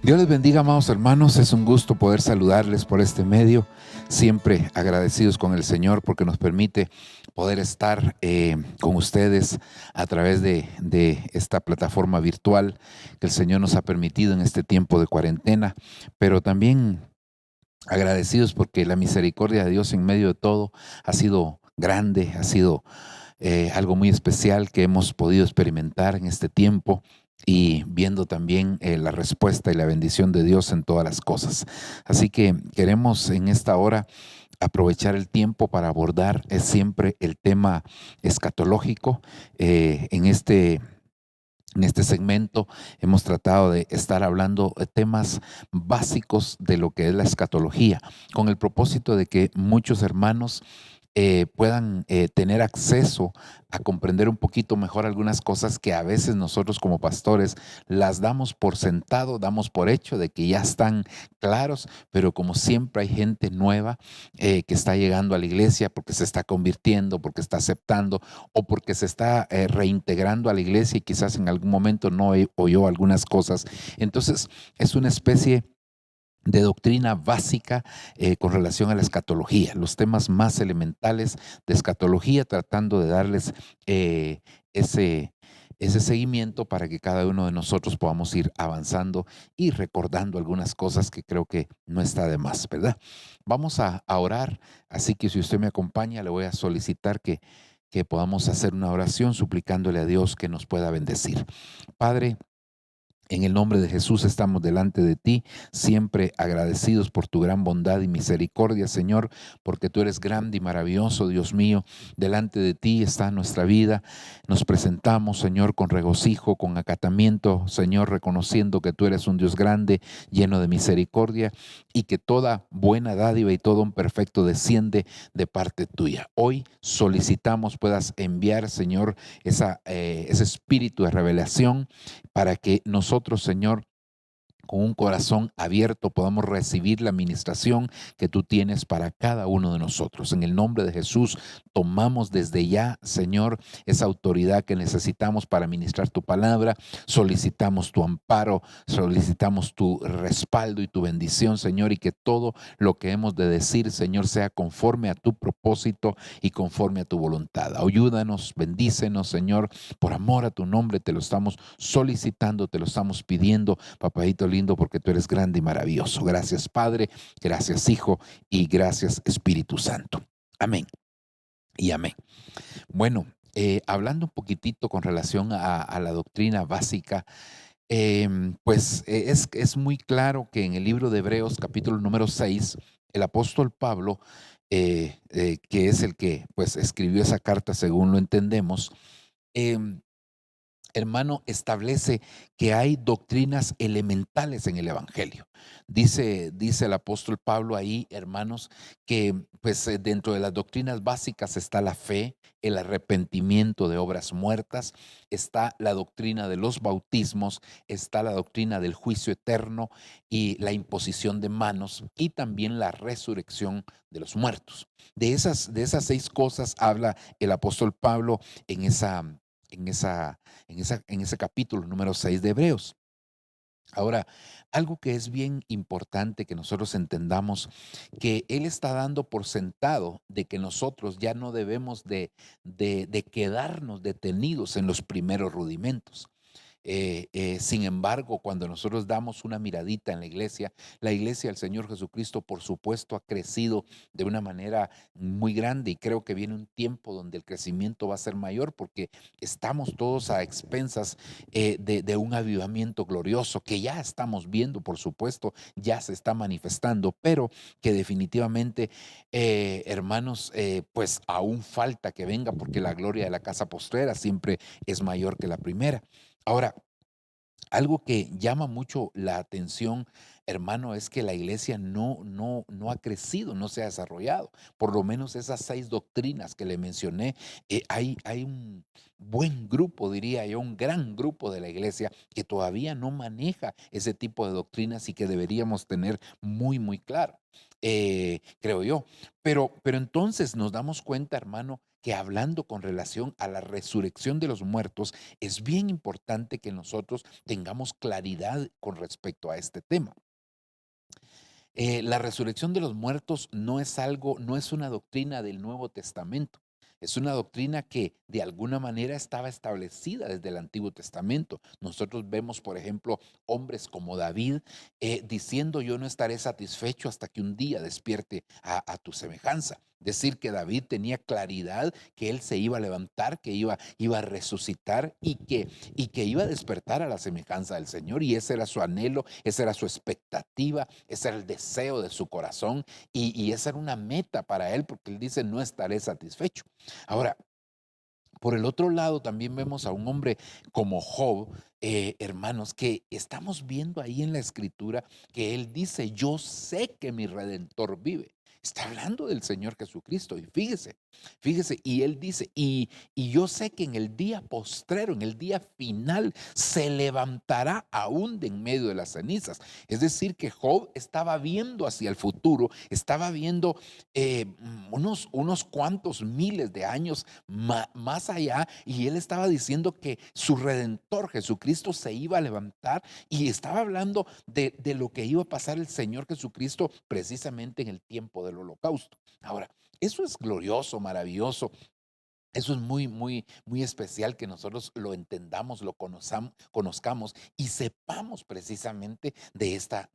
Dios les bendiga, amados hermanos. Es un gusto poder saludarles por este medio. Siempre agradecidos con el Señor porque nos permite poder estar con ustedes a través de esta plataforma virtual que el Señor nos ha permitido en este tiempo de cuarentena. Pero también agradecidos porque la misericordia de Dios en medio de todo ha sido grande, ha sido algo muy especial que hemos podido experimentar en este tiempo y viendo también la respuesta y la bendición de Dios en todas las cosas. Así que queremos en esta hora aprovechar el tiempo para abordar siempre el tema escatológico. En este segmento hemos tratado de estar hablando de temas básicos de lo que es la escatología, con el propósito de que muchos hermanos puedan tener acceso a comprender un poquito mejor algunas cosas que a veces nosotros como pastores las damos por sentado, damos por hecho de que ya están claros, pero como siempre hay gente nueva que está llegando a la iglesia porque se está convirtiendo, porque está aceptando o porque se está reintegrando a la iglesia y quizás en algún momento no oyó algunas cosas. Entonces es una especie de doctrina básica con relación a la escatología, los temas más elementales de escatología, tratando de darles eh, ese, ese seguimiento para que cada uno de nosotros podamos ir avanzando y recordando algunas cosas que creo que no está de más, ¿verdad? Vamos a orar, así que si usted me acompaña, le voy a solicitar que podamos hacer una oración suplicándole a Dios que nos pueda bendecir. Padre, en el nombre de Jesús estamos delante de ti, siempre agradecidos por tu gran bondad y misericordia, Señor, porque tú eres grande y maravilloso, Dios mío. Delante de ti está nuestra vida. Nos presentamos, Señor, con regocijo, con acatamiento, Señor, reconociendo que tú eres un Dios grande, lleno de misericordia y que toda buena dádiva y todo un perfecto desciende de parte tuya. Hoy solicitamos puedas enviar, Señor, ese espíritu de revelación para que nosotros, Señor, con un corazón abierto podamos recibir la administración que tú tienes para cada uno de nosotros. En el nombre de Jesús, tomamos desde ya, Señor, esa autoridad que necesitamos para ministrar tu palabra. Solicitamos tu amparo, solicitamos tu respaldo y tu bendición, Señor, y que todo lo que hemos de decir, Señor, sea conforme a tu propósito y conforme a tu voluntad. Ayúdanos, bendícenos, Señor, por amor a tu nombre te lo estamos solicitando, te lo estamos pidiendo, papadito lindo, porque tú eres grande y maravilloso. Gracias, Padre, gracias, Hijo, y gracias, Espíritu Santo. Amén y amén. Bueno, hablando un poquitito con relación a la doctrina básica, es muy claro que en el libro de Hebreos, capítulo número 6, el apóstol Pablo, que es el que pues escribió esa carta según lo entendemos, em, hermano, establece que hay doctrinas elementales en el Evangelio. Dice el apóstol Pablo ahí, hermanos, que pues dentro de las doctrinas básicas está la fe, el arrepentimiento de obras muertas, está la doctrina de los bautismos, está la doctrina del juicio eterno y la imposición de manos y también la resurrección de los muertos. De esas 6 cosas habla el apóstol Pablo en en esa, en ese capítulo número 6 de Hebreos. Ahora, algo que es bien importante que nosotros entendamos, que Él está dando por sentado de que nosotros ya no debemos de quedarnos detenidos en los primeros rudimentos. Sin embargo, cuando nosotros damos una miradita en la iglesia del Señor Jesucristo, por supuesto, ha crecido de una manera muy grande y creo que viene un tiempo donde el crecimiento va a ser mayor porque estamos todos a expensas de un avivamiento glorioso que ya estamos viendo, por supuesto, ya se está manifestando, pero que definitivamente, hermanos, pues aún falta que venga porque la gloria de la casa postrera siempre es mayor que la primera. Ahora, algo que llama mucho la atención, hermano, es que la iglesia no ha crecido, no se ha desarrollado. Por lo menos esas 6 doctrinas que le mencioné, hay un buen grupo, diría yo, un gran grupo de la iglesia que todavía no maneja ese tipo de doctrinas y que deberíamos tener muy, muy claro, creo yo. Pero entonces nos damos cuenta, hermano, que hablando con relación a la resurrección de los muertos, es bien importante que nosotros tengamos claridad con respecto a este tema. La resurrección de los muertos no es algo, no es una doctrina del Nuevo Testamento. Es una doctrina que de alguna manera estaba establecida desde el Antiguo Testamento. Nosotros vemos, por ejemplo, hombres como David diciendo: yo no estaré satisfecho hasta que un día despierte a tu semejanza. Decir que David tenía claridad que él se iba a levantar, que iba a resucitar y que iba a despertar a la semejanza del Señor. Y ese era su anhelo, esa era su expectativa, ese era el deseo de su corazón y esa era una meta para él, porque él dice: no estaré satisfecho. Ahora, por el otro lado, también vemos a un hombre como Job, hermanos, que estamos viendo ahí en la escritura que él dice: yo sé que mi redentor vive. Está hablando del Señor Jesucristo. Y fíjese, y él dice: y yo sé que en el día postrero, en el día final, se levantará aún de en medio de las cenizas. Es decir, que Job estaba viendo hacia el futuro, estaba viendo unos cuantos miles de años más allá, y él estaba diciendo que su redentor Jesucristo se iba a levantar, y estaba hablando de lo que iba a pasar el Señor Jesucristo precisamente en el tiempo del holocausto. Ahora, eso es glorioso, maravilloso. Eso es muy, muy, muy especial que nosotros lo entendamos, lo conozcamos y sepamos precisamente de esta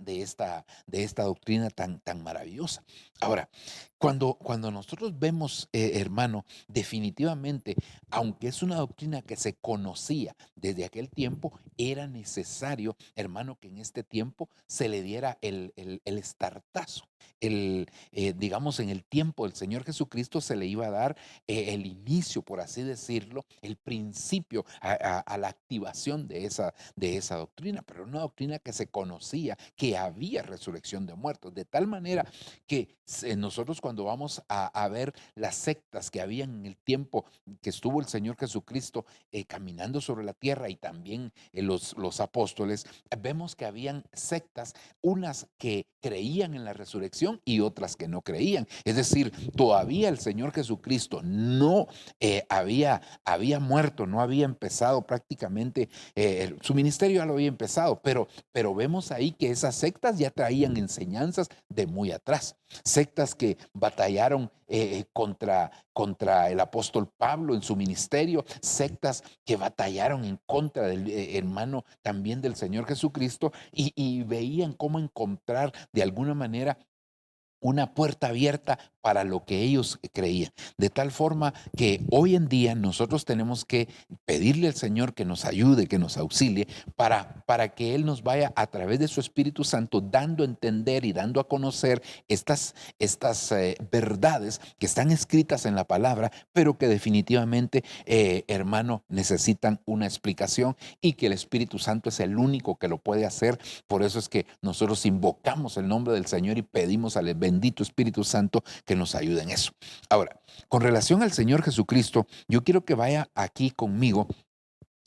doctrina tan maravillosa. Ahora, cuando nosotros vemos, hermano, definitivamente, aunque es una doctrina que se conocía desde aquel tiempo, era necesario, hermano, que en este tiempo se le diera el estartazo. Digamos, en el tiempo del Señor Jesucristo se le iba a dar el inicio, por así decirlo, el principio a la activación de esa doctrina, pero una doctrina que se conocía, que había resurrección de muertos, de tal manera que nosotros cuando vamos a ver las sectas que habían en el tiempo que estuvo el Señor Jesucristo caminando sobre la tierra, y también los apóstoles, vemos que habían sectas, unas que creían en la resurrección y otras que no creían. Es decir, todavía el Señor Jesucristo no había muerto, no había empezado prácticamente, su ministerio ya lo había empezado, pero vemos ahí que esas sectas ya traían enseñanzas de muy atrás. Sectas que batallaron contra el apóstol Pablo en su ministerio, sectas que batallaron en contra del hermano también del Señor Jesucristo, y veían cómo encontrar de alguna manera una puerta abierta para lo que ellos creían. De tal forma que hoy en día nosotros tenemos que pedirle al Señor que nos ayude, que nos auxilie, para que Él nos vaya a través de su Espíritu Santo dando a entender y dando a conocer estas verdades que están escritas en la palabra, pero que definitivamente, hermano, necesitan una explicación, y que el Espíritu Santo es el único que lo puede hacer. Por eso es que nosotros invocamos el nombre del Señor y pedimos al bendito Espíritu Santo que nos ayude en eso. Ahora, con relación al Señor Jesucristo, yo quiero que vaya aquí conmigo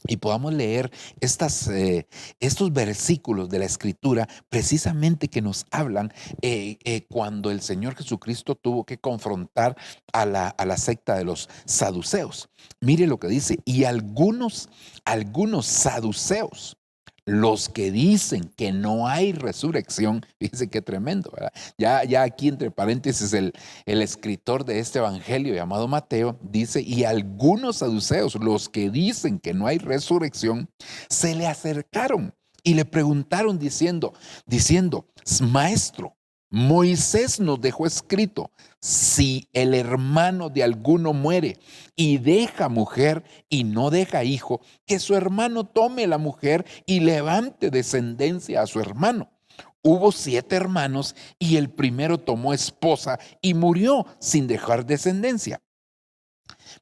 y podamos leer estos versículos de la Escritura, precisamente que nos hablan cuando el Señor Jesucristo tuvo que confrontar a la secta de los saduceos. Mire lo que dice: y algunos saduceos, los que dicen que no hay resurrección. Fíjense qué tremendo, ¿verdad? Ya aquí entre paréntesis, el escritor de este evangelio llamado Mateo dice: y algunos saduceos, los que dicen que no hay resurrección, se le acercaron y le preguntaron diciendo: maestro, Moisés nos dejó escrito: si el hermano de alguno muere y deja mujer y no deja hijo, que su hermano tome la mujer y levante descendencia a su hermano. Hubo 7 hermanos, y el primero tomó esposa y murió sin dejar descendencia.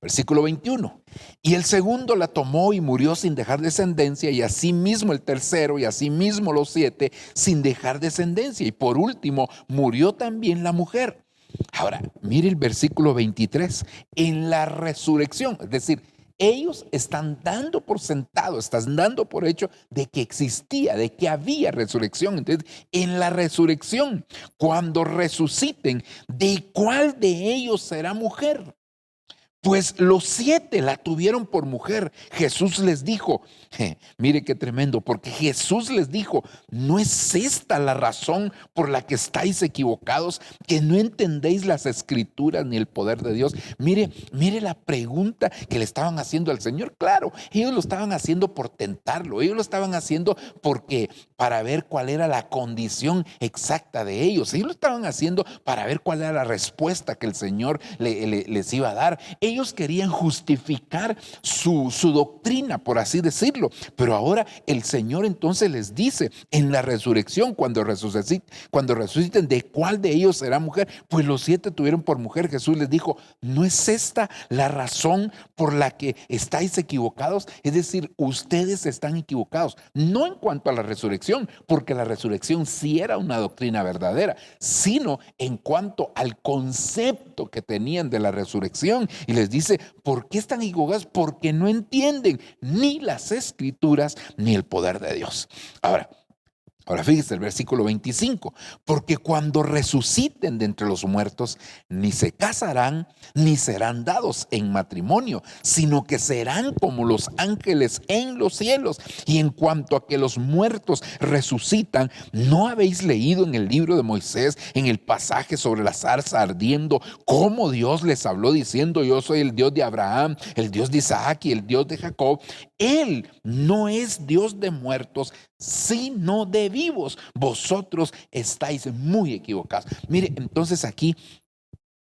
Versículo 21. Y el segundo la tomó y murió sin dejar descendencia, y asimismo el tercero, y asimismo los 7 sin dejar descendencia. Y por último murió también la mujer. Ahora, mire el versículo 23. En la resurrección, es decir, ellos están dando por sentado, están dando por hecho de que existía, de que había resurrección. Entonces, en la resurrección, cuando resuciten, ¿de cuál de ellos será mujer? Pues los 7 la tuvieron por mujer. Jesús les dijo, mire qué tremendo, porque Jesús les dijo, no es esta la razón por la que estáis equivocados, que no entendéis las escrituras ni el poder de Dios. Mire la pregunta que le estaban haciendo al Señor. Claro, ellos lo estaban haciendo por tentarlo, ellos lo estaban haciendo porque para ver cuál era la condición exacta de ellos. Ellos lo estaban haciendo para ver cuál era la respuesta que el Señor les iba a dar. Ellos querían justificar su doctrina, por así decirlo. Pero ahora el Señor entonces les dice en la resurrección, cuando resuciten, ¿de cuál de ellos será mujer? Pues los 7 tuvieron por mujer. Jesús les dijo, ¿no es esta la razón por la que estáis equivocados? Es decir, ustedes están equivocados, no en cuanto a la resurrección, porque la resurrección sí era una doctrina verdadera, sino en cuanto al concepto que tenían de la resurrección. Y les dice, ¿por qué están equivocados? Porque no entienden ni las escrituras ni el poder de Dios. Ahora fíjese el versículo 25, porque cuando resuciten de entre los muertos, ni se casarán, ni serán dados en matrimonio, sino que serán como los ángeles en los cielos. Y en cuanto a que los muertos resucitan, ¿no habéis leído en el libro de Moisés, en el pasaje sobre la zarza ardiendo, cómo Dios les habló diciendo, yo soy el Dios de Abraham, el Dios de Isaac y el Dios de Jacob? Él no es Dios de muertos, sino de vivos. Vosotros estáis muy equivocados. Mire, entonces aquí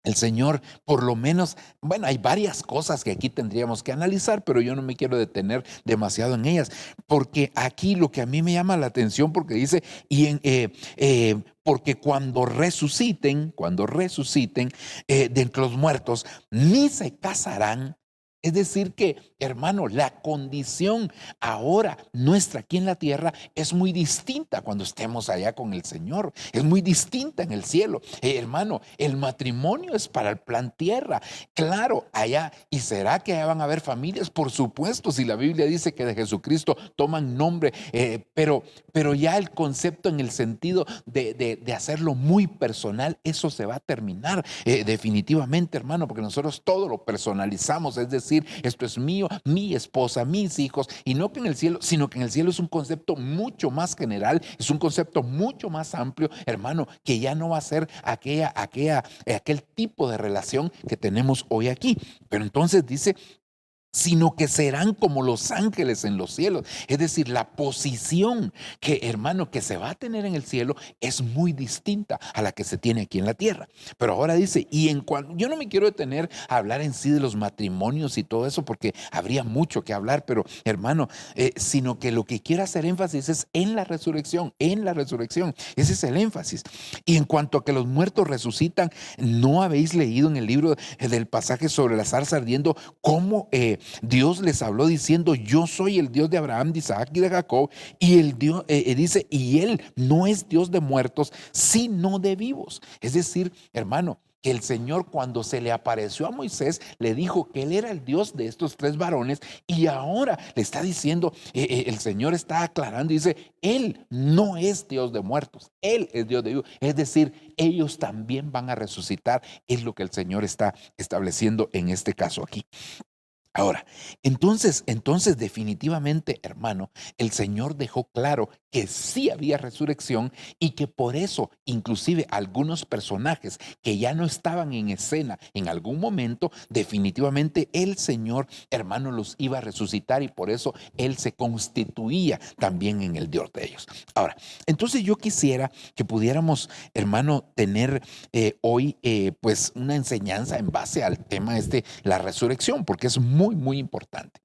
el Señor, por lo menos, bueno, hay varias cosas que aquí tendríamos que analizar, pero yo no me quiero detener demasiado en ellas, porque aquí lo que a mí me llama la atención, porque dice, porque cuando resuciten de entre los muertos, ni se casarán. Es decir que, hermano, la condición ahora nuestra aquí en la tierra es muy distinta cuando estemos allá con el Señor. Es muy distinta en el cielo. Hermano, el matrimonio es para el plan tierra. Claro, allá. ¿Y será que allá van a haber familias? Por supuesto, si la Biblia dice que de Jesucristo toman nombre, pero ya el concepto en el sentido de hacerlo muy personal, eso se va a terminar definitivamente, hermano, porque nosotros todo lo personalizamos, es decir, esto es mío, mi esposa, mis hijos, y no que en el cielo, sino que en el cielo es un concepto mucho más general, es un concepto mucho más amplio, hermano, que ya no va a ser aquel tipo de relación que tenemos hoy aquí. Pero entonces dice, sino que serán como los ángeles en los cielos. Es decir, la posición que, hermano, que se va a tener en el cielo es muy distinta a la que se tiene aquí en la tierra. Pero ahora dice, yo no me quiero detener a hablar en sí de los matrimonios y todo eso, porque habría mucho que hablar, pero hermano, sino que lo que quiero hacer énfasis es en la resurrección, en la resurrección. Ese es el énfasis. Y en cuanto a que los muertos resucitan, ¿no habéis leído en el libro del pasaje sobre la zarza ardiendo cómo Dios les habló diciendo, yo soy el Dios de Abraham, de Isaac y de Jacob? Y el Dios dice, y Él no es Dios de muertos, sino de vivos. Es decir, hermano, que el Señor, cuando se le apareció a Moisés, le dijo que Él era el Dios de estos 3 varones, y ahora le está diciendo, el Señor está aclarando y dice, Él no es Dios de muertos, Él es Dios de vivos. Es decir, ellos también van a resucitar, es lo que el Señor está estableciendo en este caso aquí. Ahora, entonces definitivamente, hermano, el Señor dejó claro que sí había resurrección y que por eso, inclusive algunos personajes que ya no estaban en escena en algún momento, definitivamente el Señor, hermano, los iba a resucitar y por eso Él se constituía también en el Dios de ellos. Ahora, entonces yo quisiera que pudiéramos, hermano, tener hoy pues una enseñanza en base al tema la resurrección, porque es muy, muy importante.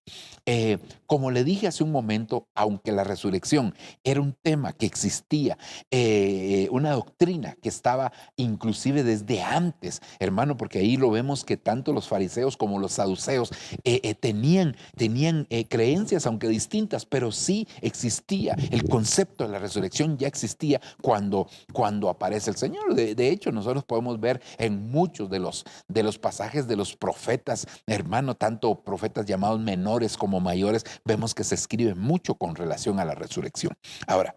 Como le dije hace un momento, aunque la resurrección era un tema que existía, una doctrina que estaba inclusive desde antes, hermano, porque ahí lo vemos que tanto los fariseos como los saduceos tenían creencias, aunque distintas, pero sí existía el concepto de la resurrección, ya existía cuando aparece el Señor. De hecho, nosotros podemos ver en muchos de los pasajes de los profetas, hermano, tanto profetas llamados menores como mayores, vemos que se escribe mucho con relación a la resurrección. Ahora,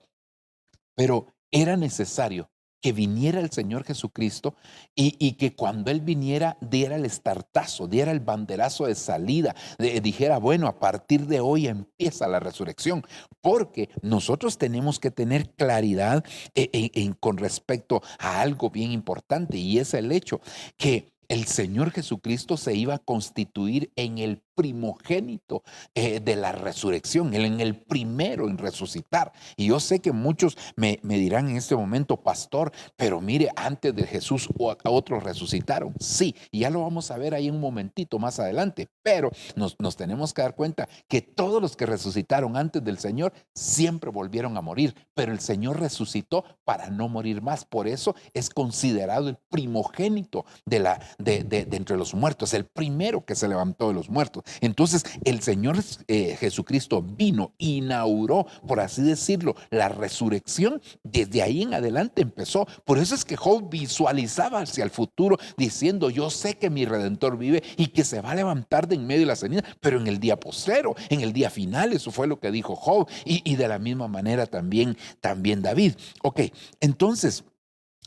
pero era necesario que viniera el Señor Jesucristo y que cuando Él viniera diera el estartazo, diera el banderazo de salida, dijera, bueno, a partir de hoy empieza la resurrección, porque nosotros tenemos que tener claridad con respecto a algo bien importante, y es el hecho que el Señor Jesucristo se iba a constituir en el primogénito de la resurrección, en el primero en resucitar. Y yo sé que muchos me dirán en este momento, pastor, pero mire, antes de Jesús otros resucitaron. Sí, y ya lo vamos a ver ahí un momentito más adelante, pero nos tenemos que dar cuenta que todos los que resucitaron antes del Señor siempre volvieron a morir, pero el Señor resucitó para no morir más. Por eso es considerado el primogénito de entre los muertos, el primero que se levantó de los muertos. Entonces el Señor Jesucristo vino, inauguró, por así decirlo, la resurrección. Desde ahí en adelante empezó. Por eso es que Job visualizaba hacia el futuro diciendo, yo sé que mi Redentor vive y que se va a levantar de en medio de la ceniza, pero en el día postrero, en el día final. Eso fue lo que dijo Job, y de la misma manera también David. Ok, entonces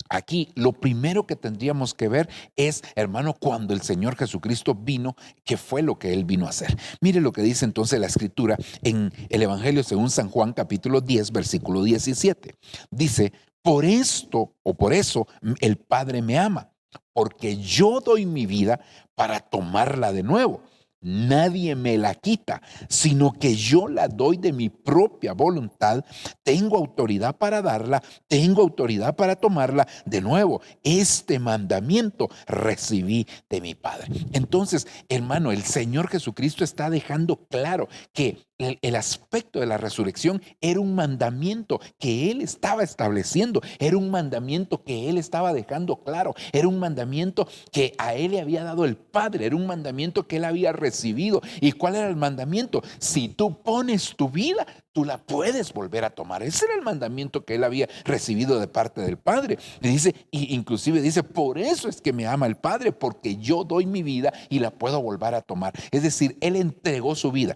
aquí lo primero que tendríamos que ver es, hermano, cuando el Señor Jesucristo vino, ¿qué fue lo que Él vino a hacer? Mire lo que dice entonces la Escritura en el Evangelio según San Juan, capítulo 10, versículo 17. Dice, por esto o por eso el Padre me ama, porque yo doy mi vida para tomarla de nuevo. Nadie me la quita, sino que yo la doy de mi propia voluntad. Tengo autoridad para darla, tengo autoridad para tomarla de nuevo. Este mandamiento recibí de mi Padre. Entonces, hermano, el Señor Jesucristo está dejando claro que el aspecto de la resurrección era un mandamiento que Él estaba estableciendo, era un mandamiento que Él estaba dejando claro, era un mandamiento que a Él le había dado el Padre, era un mandamiento que Él había recibido. ¿Y cuál era el mandamiento? Si tú pones tu vida, tú la puedes volver a tomar. Ese era el mandamiento que Él había recibido de parte del Padre. Y dice, y inclusive dice, por eso es que me ama el Padre, porque yo doy mi vida y la puedo volver a tomar. Es decir, Él entregó su vida.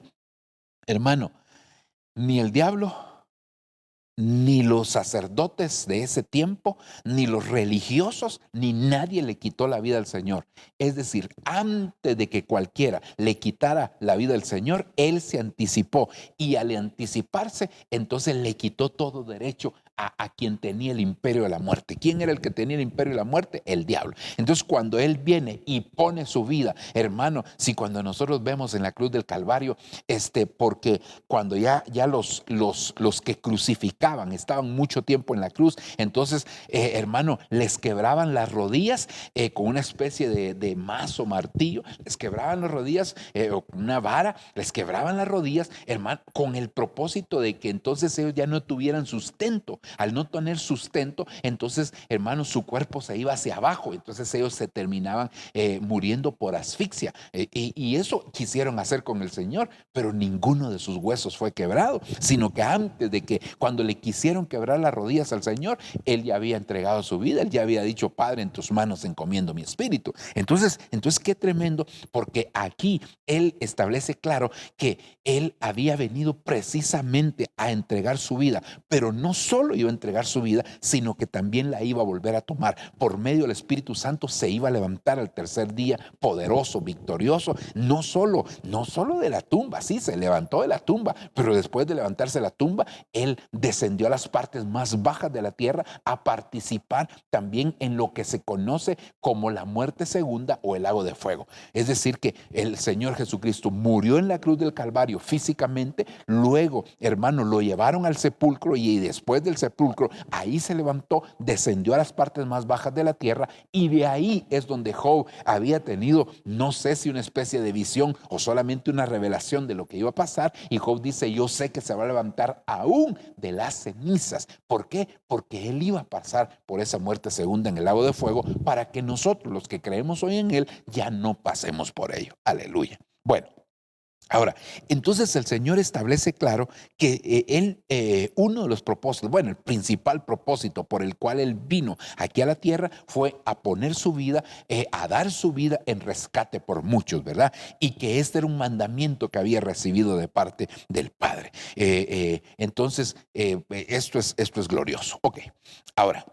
Hermano, ni el diablo, ni los sacerdotes de ese tiempo, ni los religiosos, ni nadie le quitó la vida al Señor. Es decir, antes de que cualquiera le quitara la vida al Señor, Él se anticipó, y al anticiparse, entonces le quitó todo derecho a quien tenía el imperio de la muerte. ¿Quién era el que tenía el imperio de la muerte? El diablo. Entonces cuando Él viene y pone su vida, hermano, si cuando nosotros vemos en la cruz del Calvario, porque cuando ya los que crucificaban estaban mucho tiempo en la cruz, entonces, hermano, les quebraban las rodillas con una especie de mazo, martillo, les quebraban las rodillas, o una vara, les quebraban las rodillas, hermano, con el propósito de que entonces ellos ya no tuvieran sustento. Al no tener sustento, entonces, hermano, su cuerpo se iba hacia abajo, entonces ellos se terminaban muriendo por asfixia, y eso quisieron hacer con el Señor, pero ninguno de sus huesos fue quebrado, sino que antes de que, cuando le quisieron quebrar las rodillas al Señor, Él ya había entregado su vida, Él ya había dicho, Padre, en tus manos encomiendo mi espíritu. Entonces qué tremendo, porque aquí Él establece claro que Él había venido precisamente a entregar su vida, pero no solo iba a entregar su vida, sino que también la iba a volver a tomar. Por medio del Espíritu Santo se iba a levantar al tercer día poderoso, victorioso, no solo de la tumba. Sí, se levantó de la tumba, pero después de levantarse de la tumba, Él descendió a las partes más bajas de la tierra a participar también en lo que se conoce como la muerte segunda o el lago de fuego. Es decir, que el Señor Jesucristo murió en la cruz del Calvario físicamente, luego, hermano, lo llevaron al sepulcro, y después del sepulcro, ahí se levantó, descendió a las partes más bajas de la tierra, y de ahí es donde Job había tenido, no sé si una especie de visión o solamente una revelación de lo que iba a pasar, y Job dice, yo sé que se va a levantar aún de las cenizas. ¿Por qué? Porque Él iba a pasar por esa muerte segunda en el lago de fuego, para que nosotros, los que creemos hoy en Él, ya no pasemos por ello. Aleluya. Bueno, ahora, entonces el Señor establece claro que uno de los propósitos, bueno, el principal propósito por el cual Él vino aquí a la tierra fue a poner su vida, a dar su vida en rescate por muchos, ¿verdad? Y que este era un mandamiento que había recibido de parte del Padre. Entonces, esto es glorioso. Ok, ahora,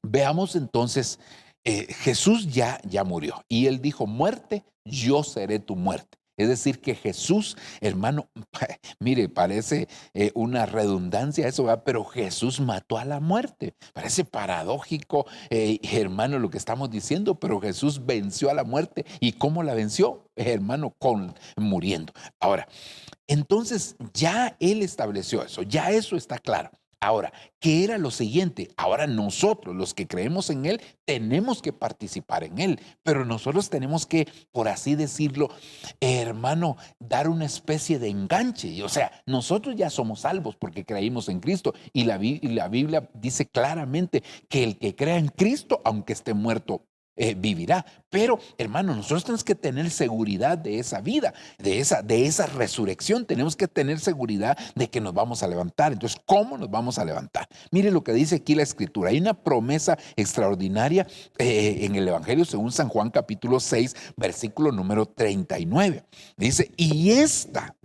Veamos entonces, Jesús ya murió y él dijo, muerte, yo seré tu muerte. Es decir, que Jesús, hermano, mire, parece una redundancia eso, ¿verdad? Pero Jesús mató a la muerte. Parece paradójico, hermano, lo que estamos diciendo, pero Jesús venció a la muerte. ¿Y cómo la venció? Hermano, muriendo. Ahora, entonces ya él estableció eso, ya eso está claro. Ahora, ¿qué era lo siguiente? Ahora nosotros, los que creemos en Él, tenemos que participar en Él, pero nosotros tenemos que, por así decirlo, hermano, dar una especie de enganche. O sea, nosotros ya somos salvos porque creímos en Cristo y la Biblia dice claramente que el que crea en Cristo, aunque esté muerto, vivirá. Pero, hermano, nosotros tenemos que tener seguridad de esa vida, de esa resurrección. Tenemos que tener seguridad de que nos vamos a levantar. Entonces, ¿cómo nos vamos a levantar? Mire lo que dice aquí la Escritura. Hay una promesa extraordinaria en el Evangelio según San Juan capítulo 6, versículo número 39. Dice, y esta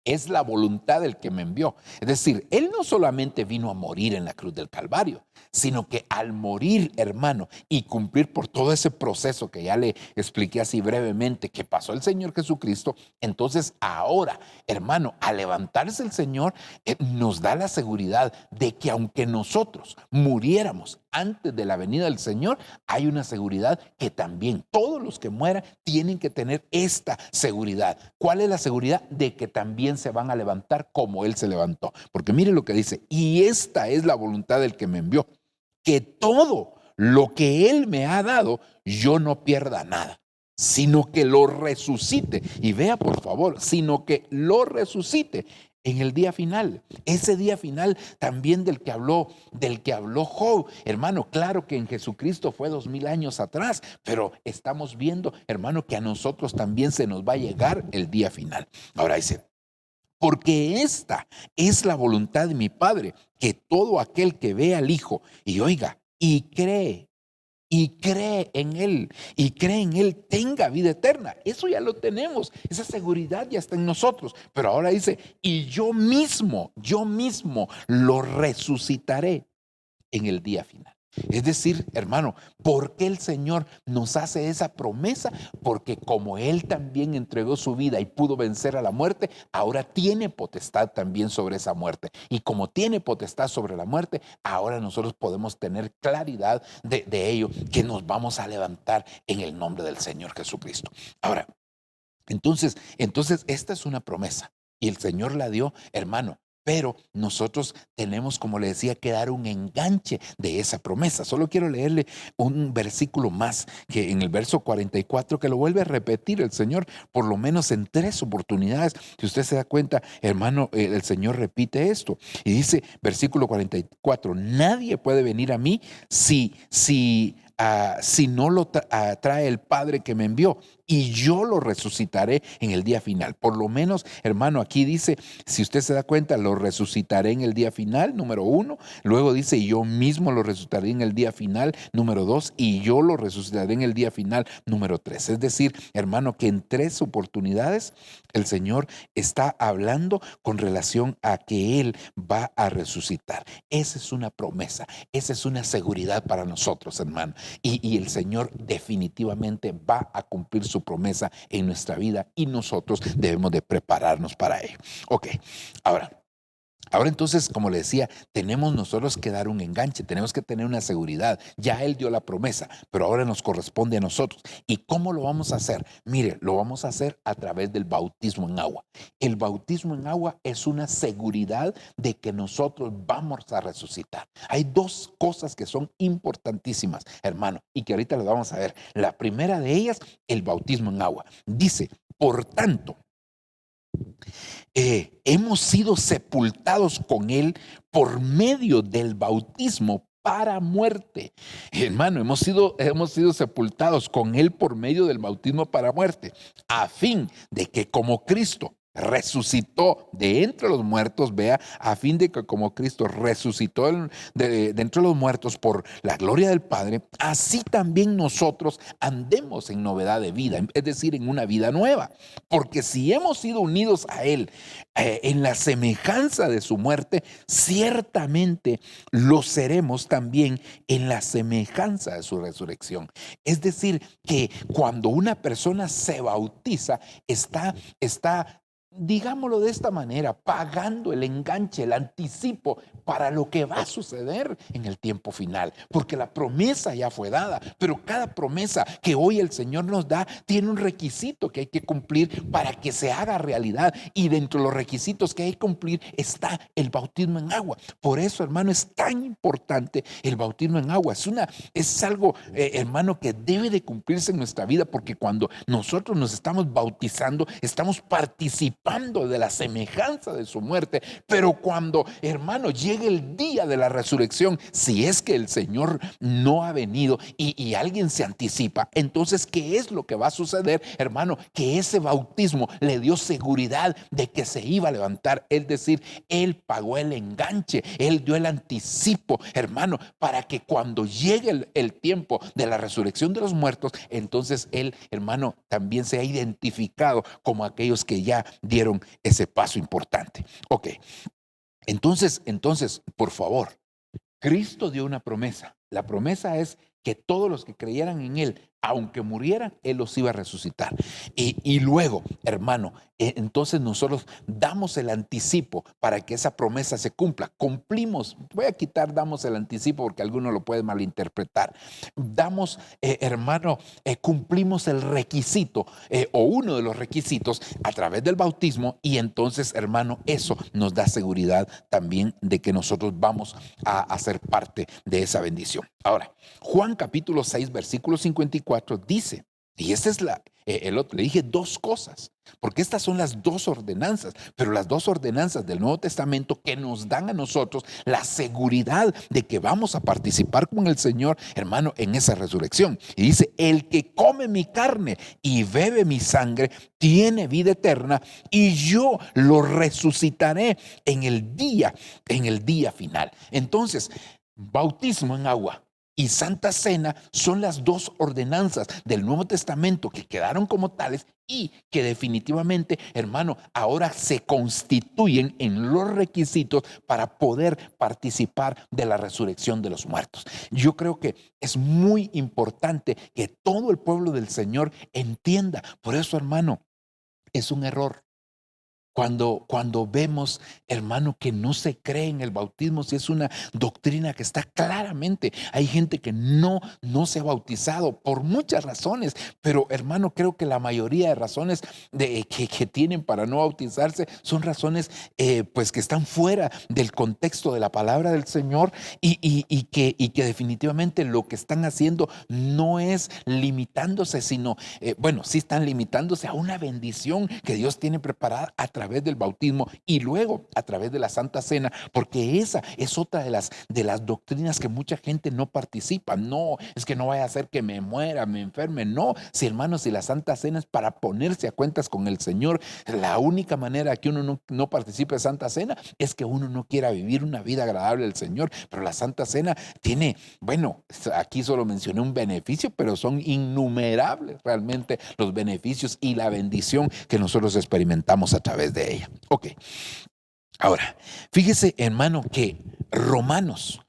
es la voluntad del que me envió. Es decir, Él no solamente vino a morir en la cruz del Calvario, sino que al morir, hermano, y cumplir por todo ese proceso que ya le expliqué así brevemente que pasó el Señor Jesucristo, entonces ahora, hermano, al levantarse el Señor, nos da la seguridad de que aunque nosotros muriéramos antes de la venida del Señor, hay una seguridad que también todos los que mueran tienen que tener esta seguridad. ¿Cuál es la seguridad? De que también se van a levantar como Él se levantó. Porque mire lo que dice, y esta es la voluntad del que me envió, que todo lo que Él me ha dado, yo no pierda nada, sino que lo resucite. Y vea por favor, sino que lo resucite en el día final. Ese día final también del que habló Job. Hermano, claro que en Jesucristo fue 2000 años atrás, pero estamos viendo, hermano, que a nosotros también se nos va a llegar el día final. Ahora dice, porque esta es la voluntad de mi Padre, que todo aquel que ve al Hijo y oiga y cree en Él, tenga vida eterna. Eso ya lo tenemos, esa seguridad ya está en nosotros. Pero ahora dice, y yo mismo lo resucitaré en el día final. Es decir, hermano, ¿por qué el Señor nos hace esa promesa? Porque como Él también entregó su vida y pudo vencer a la muerte, ahora tiene potestad también sobre esa muerte. Y como tiene potestad sobre la muerte, ahora nosotros podemos tener claridad de ello, que nos vamos a levantar en el nombre del Señor Jesucristo. Ahora, entonces esta es una promesa y el Señor la dio, hermano. Pero nosotros tenemos, como le decía, que dar un enganche de esa promesa. Solo quiero leerle un versículo más, que en el verso 44, que lo vuelve a repetir el Señor, por lo menos en 3 oportunidades. Si usted se da cuenta, hermano, el Señor repite esto. Y dice, versículo 44, nadie puede venir a mí si no lo trae el Padre que me envió, y yo lo resucitaré en el día final. Por lo menos, hermano, aquí dice, si usted se da cuenta, lo resucitaré en el día final, número 1. Luego dice, yo mismo lo resucitaré en el día final, número 2. Y yo lo resucitaré en el día final, número 3. Es decir, hermano, que en 3 oportunidades el Señor está hablando con relación a que Él va a resucitar. Esa es una promesa, esa es una seguridad para nosotros, hermano. Y el Señor definitivamente va a cumplir su promesa en nuestra vida y nosotros debemos de prepararnos para ello. Ok, Ahora entonces, como le decía, tenemos nosotros que dar un enganche, tenemos que tener una seguridad. Ya Él dio la promesa, pero ahora nos corresponde a nosotros. ¿Y cómo lo vamos a hacer? Mire, lo vamos a hacer a través del bautismo en agua. El bautismo en agua es una seguridad de que nosotros vamos a resucitar. Hay 2 cosas que son importantísimas, hermano, y que ahorita las vamos a ver. La primera de ellas, el bautismo en agua. Dice, por tanto, hemos sido sepultados con Él por medio del bautismo para muerte. Hermano, hemos sido sepultados con Él por medio del bautismo para muerte, a fin de que como Cristo resucitó de entre los muertos, vea, a fin de que como Cristo resucitó de entre los muertos por la gloria del Padre, así también nosotros andemos en novedad de vida, es decir, en una vida nueva. Porque si hemos sido unidos a Él en la semejanza de su muerte, ciertamente lo seremos también en la semejanza de su resurrección. Es decir, que cuando una persona se bautiza, está, digámoslo de esta manera, pagando el enganche, el anticipo para lo que va a suceder en el tiempo final, porque la promesa ya fue dada, pero cada promesa que hoy el Señor nos da tiene un requisito que hay que cumplir para que se haga realidad, y dentro de los requisitos que hay que cumplir está el bautismo en agua. Por eso, hermano, es tan importante el bautismo en agua. Es algo, hermano, que debe de cumplirse en nuestra vida, porque cuando nosotros nos estamos bautizando, estamos participando de la semejanza de su muerte. Pero cuando, hermano, llegue el día de la resurrección, si es que el Señor no ha venido y alguien se anticipa, entonces, ¿qué es lo que va a suceder, hermano? Que ese bautismo le dio seguridad de que se iba a levantar. Es decir, Él pagó el enganche, Él dio el anticipo, hermano, para que cuando llegue el tiempo de la resurrección de los muertos, entonces Él, hermano, también se ha identificado como aquellos que ya dieron ese paso importante. Ok, entonces, por favor, Cristo dio una promesa. La promesa es que todos los que creyeran en Él, aunque murieran, Él los iba a resucitar. Y luego, hermano, entonces nosotros damos el anticipo para que esa promesa se cumpla. Cumplimos, voy a quitar damos el anticipo porque alguno lo puede malinterpretar. Damos, hermano, cumplimos el requisito o uno de los requisitos a través del bautismo, y entonces, hermano, eso nos da seguridad también de que nosotros vamos a ser parte de esa bendición. Ahora, Juan capítulo 6, versículo 54 dice, y esta es el otro, le dije dos cosas, porque estas son las dos ordenanzas, pero las dos ordenanzas del Nuevo Testamento que nos dan a nosotros la seguridad de que vamos a participar con el Señor, hermano, en esa resurrección. Y dice, el que come mi carne y bebe mi sangre tiene vida eterna, y yo lo resucitaré en el día final. Entonces, bautismo en agua y Santa Cena son las dos ordenanzas del Nuevo Testamento que quedaron como tales y que definitivamente, hermano, ahora se constituyen en los requisitos para poder participar de la resurrección de los muertos. Yo creo que es muy importante que todo el pueblo del Señor entienda. Por eso, hermano, es un error cuando vemos, hermano, que no se cree en el bautismo, si es una doctrina que está claramente. Hay gente que no se ha bautizado por muchas razones, pero, hermano, creo que la mayoría de razones que tienen para no bautizarse son razones pues que están fuera del contexto de la palabra del Señor, y que definitivamente lo que están haciendo no es limitándose, sino, bueno, sí están limitándose a una bendición que Dios tiene preparada a través del bautismo y luego a través de la Santa Cena, porque esa es otra de las doctrinas que mucha gente no participa. No, es que no vaya a ser que me muera, me enferme. No, si, hermanos, si la Santa Cena es para ponerse a cuentas con el Señor, la única manera que uno no participe de Santa Cena es que uno no quiera vivir una vida agradable al Señor. Pero la Santa Cena tiene, bueno, aquí solo mencioné un beneficio, pero son innumerables realmente los beneficios y la bendición que nosotros experimentamos a través de ella. Ok, ahora, fíjese, hermano, que Romanos,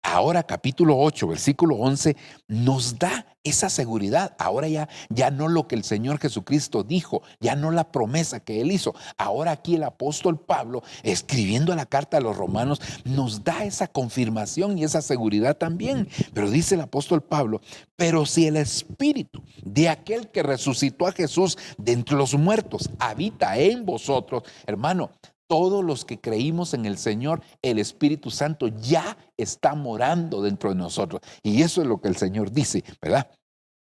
ahora capítulo 8, versículo 11, nos da esa seguridad. Ahora ya no lo que el Señor Jesucristo dijo, ya no la promesa que Él hizo. Ahora aquí el apóstol Pablo, escribiendo la carta a los romanos, nos da esa confirmación y esa seguridad también. Pero dice el apóstol Pablo, pero si el espíritu de aquel que resucitó a Jesús de entre los muertos habita en vosotros, hermano, todos los que creímos en el Señor, el Espíritu Santo ya está morando dentro de nosotros. Y eso es lo que el Señor dice, ¿verdad?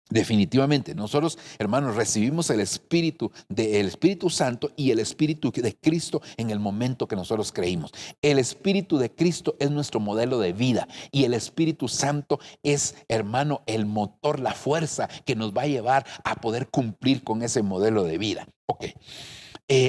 Definitivamente, nosotros, hermanos, recibimos el Espíritu Santo y el Espíritu de Cristo en el momento que nosotros creímos. El Espíritu de Cristo es nuestro modelo de vida y el Espíritu Santo es, hermano, el motor, la fuerza que nos va a llevar a poder cumplir con ese modelo de vida. Ok.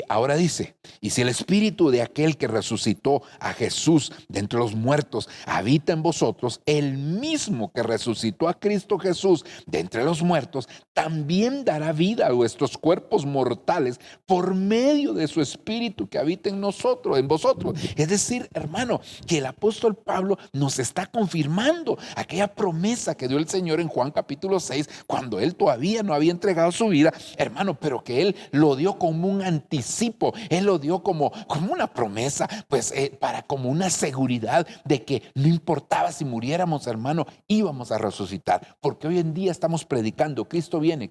Ahora dice, y si el espíritu de aquel que resucitó a Jesús de entre los muertos habita en vosotros, el mismo que resucitó a Cristo Jesús de entre los muertos, también dará vida a vuestros cuerpos mortales por medio de su espíritu que habita en nosotros, en vosotros. Es decir, hermano, que el apóstol Pablo nos está confirmando aquella promesa que dio el Señor en Juan capítulo 6, cuando él todavía no había entregado su vida, hermano, pero que él lo dio como un anticipo, él lo dio como una promesa, pues como una seguridad de que no importaba si muriéramos, hermano, íbamos a resucitar, porque hoy en día estamos predicando, Cristo viene,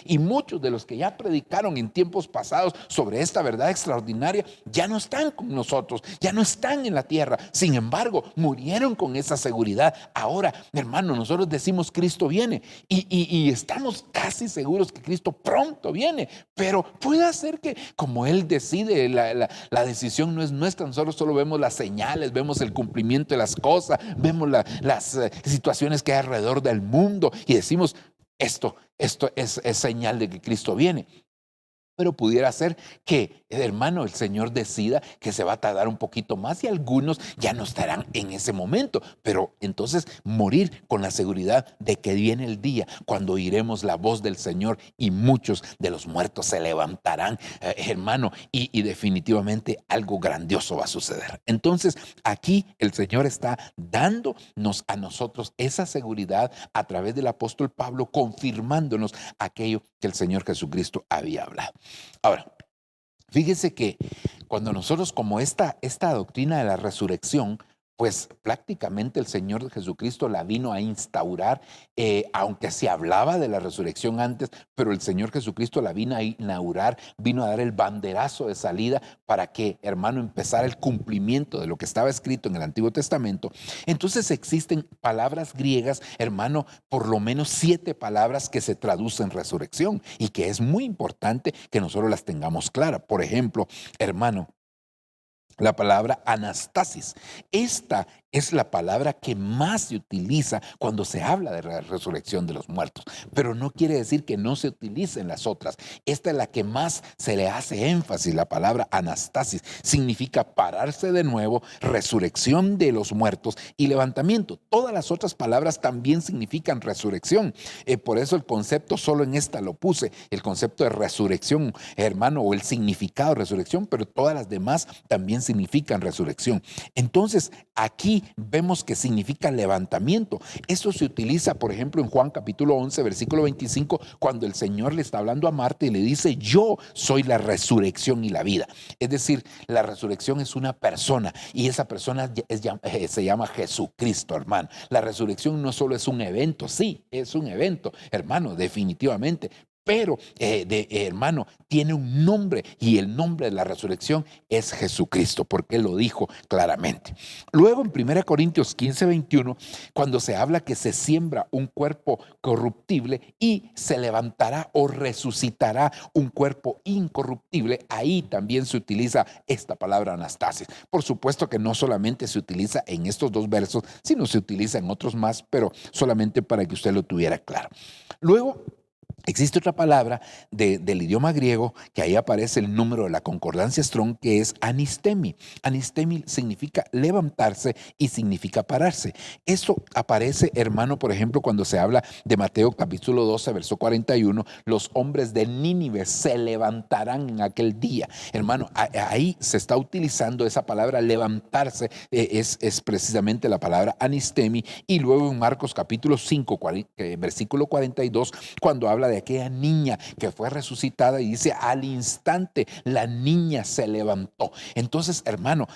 y muchos de los que ya predicaron en tiempos pasados sobre esta verdad extraordinaria, ya no están con nosotros, ya no están en la tierra, sin embargo, murieron con esa seguridad. Ahora, hermano, nosotros decimos Cristo viene, y estamos casi seguros que Cristo pronto viene, pero puede ser que como Él decide, la decisión no es nuestra, nosotros solo vemos las señales, vemos el cumplimiento de las cosas, vemos las situaciones que hay alrededor del mundo y decimos, esto es señal de que Cristo viene. Pero pudiera ser que, hermano, el Señor decida que se va a tardar un poquito más y algunos ya no estarán en ese momento. Pero entonces morir con la seguridad de que viene el día cuando oiremos la voz del Señor y muchos de los muertos se levantarán, hermano, y definitivamente algo grandioso va a suceder. Entonces aquí el Señor está dándonos a nosotros esa seguridad a través del apóstol Pablo, confirmándonos aquello que el Señor Jesucristo había hablado. Ahora, fíjese que cuando nosotros como esta doctrina de la resurrección, pues prácticamente el Señor Jesucristo la vino a instaurar, aunque se hablaba de la resurrección antes, pero el Señor Jesucristo la vino a inaugurar, vino a dar el banderazo de salida para que, hermano, empezara el cumplimiento de lo que estaba escrito en el Antiguo Testamento. Entonces existen palabras griegas, hermano, por lo menos 7 palabras que se traducen resurrección y que es muy importante que nosotros las tengamos claras. Por ejemplo, hermano, la palabra anastasis. Esta es la palabra que más se utiliza cuando se habla de la resurrección de los muertos, pero no quiere decir que no se utilicen las otras. Esta es la que más se le hace énfasis, la palabra anastasis. Significa pararse de nuevo, resurrección de los muertos y levantamiento. Todas las otras palabras también significan resurrección. Por eso el concepto solo en esta lo puse, el concepto de resurrección, hermano, o el significado de resurrección, pero todas las demás también significan resurrección. Entonces, aquí vemos que significa levantamiento. Eso se utiliza, por ejemplo, en Juan capítulo 11, versículo 25, cuando el Señor le está hablando a Marta y le dice, yo soy la resurrección y la vida. Es decir, la resurrección es una persona y esa persona se llama Jesucristo, hermano. La resurrección no solo es un evento, sí, es un evento, hermano, definitivamente. Pero, hermano, tiene un nombre y el nombre de la resurrección es Jesucristo, porque Él lo dijo claramente. Luego en 1 Corintios 15, 21, cuando se habla que se siembra un cuerpo corruptible y se levantará o resucitará un cuerpo incorruptible, ahí también se utiliza esta palabra anastasis. Por supuesto que no solamente se utiliza en estos 2 versos, sino se utiliza en otros más, pero solamente para que usted lo tuviera claro. Luego, existe otra palabra del idioma griego que ahí aparece el número de la concordancia Strong, que es anistemi. Anistemi significa levantarse y significa pararse. Eso aparece, hermano, por ejemplo, cuando se habla de Mateo capítulo 12, verso 41, los hombres de Nínive se levantarán en aquel día. Hermano, ahí se está utilizando esa palabra levantarse, es precisamente la palabra anistemi. Y luego en Marcos capítulo 5, versículo 42, cuando habla de aquella niña que fue resucitada y dice, al instante la niña se levantó. Entonces, hermano,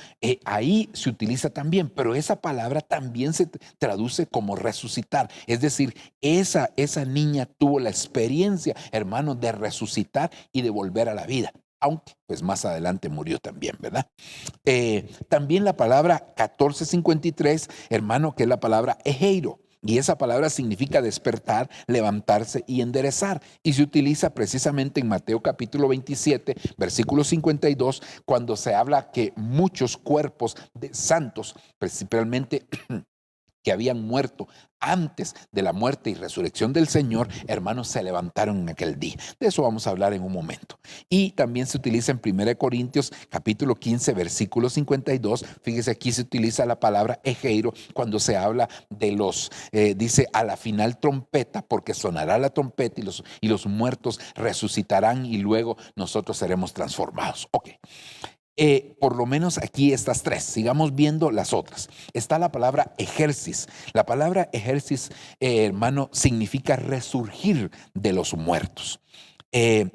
ahí se utiliza también, pero esa palabra también se traduce como resucitar. Es decir, esa niña tuvo la experiencia, hermano, de resucitar y de volver a la vida. Aunque pues más adelante murió también, ¿verdad? También la palabra 1453, hermano, que es la palabra ejeiro. Y esa palabra significa despertar, levantarse y enderezar. Y se utiliza precisamente en Mateo capítulo 27, versículo 52, cuando se habla que muchos cuerpos de santos, principalmente que habían muerto antes de la muerte y resurrección del Señor, hermanos, se levantaron en aquel día. De eso vamos a hablar en un momento. Y también se utiliza en 1 Corintios capítulo 15, versículo 52. Fíjese, aquí se utiliza la palabra egeiro cuando se habla de dice, a la final trompeta, porque sonará la trompeta y los muertos resucitarán y luego nosotros seremos transformados. Ok. Por lo menos aquí estas tres. Sigamos viendo las otras. Está la palabra ejercis. La palabra ejercis, hermano, significa resurgir de los muertos.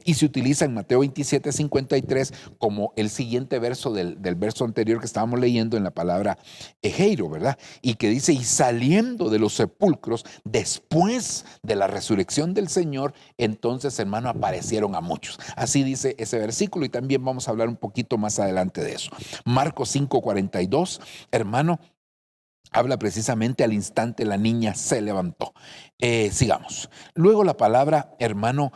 Y se utiliza en Mateo 27, 53 como el siguiente verso del verso anterior que estábamos leyendo en la palabra egeiro, ¿verdad? Y que dice, y saliendo de los sepulcros, después de la resurrección del Señor, entonces, hermano, aparecieron a muchos. Así dice ese versículo y también vamos a hablar un poquito más adelante de eso. Marcos 5, 42, hermano, habla precisamente al instante la niña se levantó. Sigamos. Luego la palabra, hermano,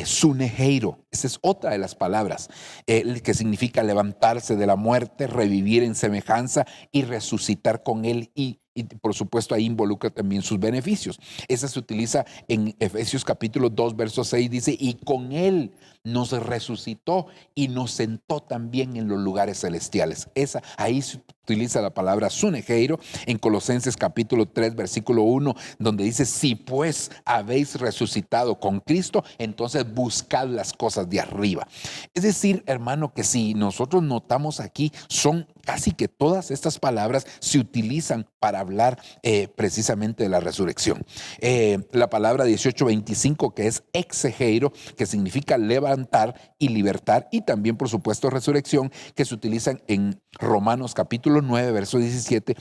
sunejeiro. Esa es otra de las palabras que significa levantarse de la muerte, revivir en semejanza y resucitar con él y por supuesto ahí involucra también sus beneficios. Esa se utiliza en Efesios capítulo 2, verso 6, dice, y con él nos resucitó y nos sentó también en los lugares celestiales. Ahí se utiliza la palabra sunejeiro en Colosenses capítulo 3, versículo 1, donde dice, si pues habéis resucitado con Cristo, entonces buscad las cosas de arriba. Es decir, hermano, que si nosotros notamos aquí, son casi que todas estas palabras se utilizan para hablar precisamente de la resurrección. La palabra 18:25, que es exegeiro, que significa levantar y libertar, y también, por supuesto, resurrección, que se utilizan en Romanos capítulo 9, verso 17,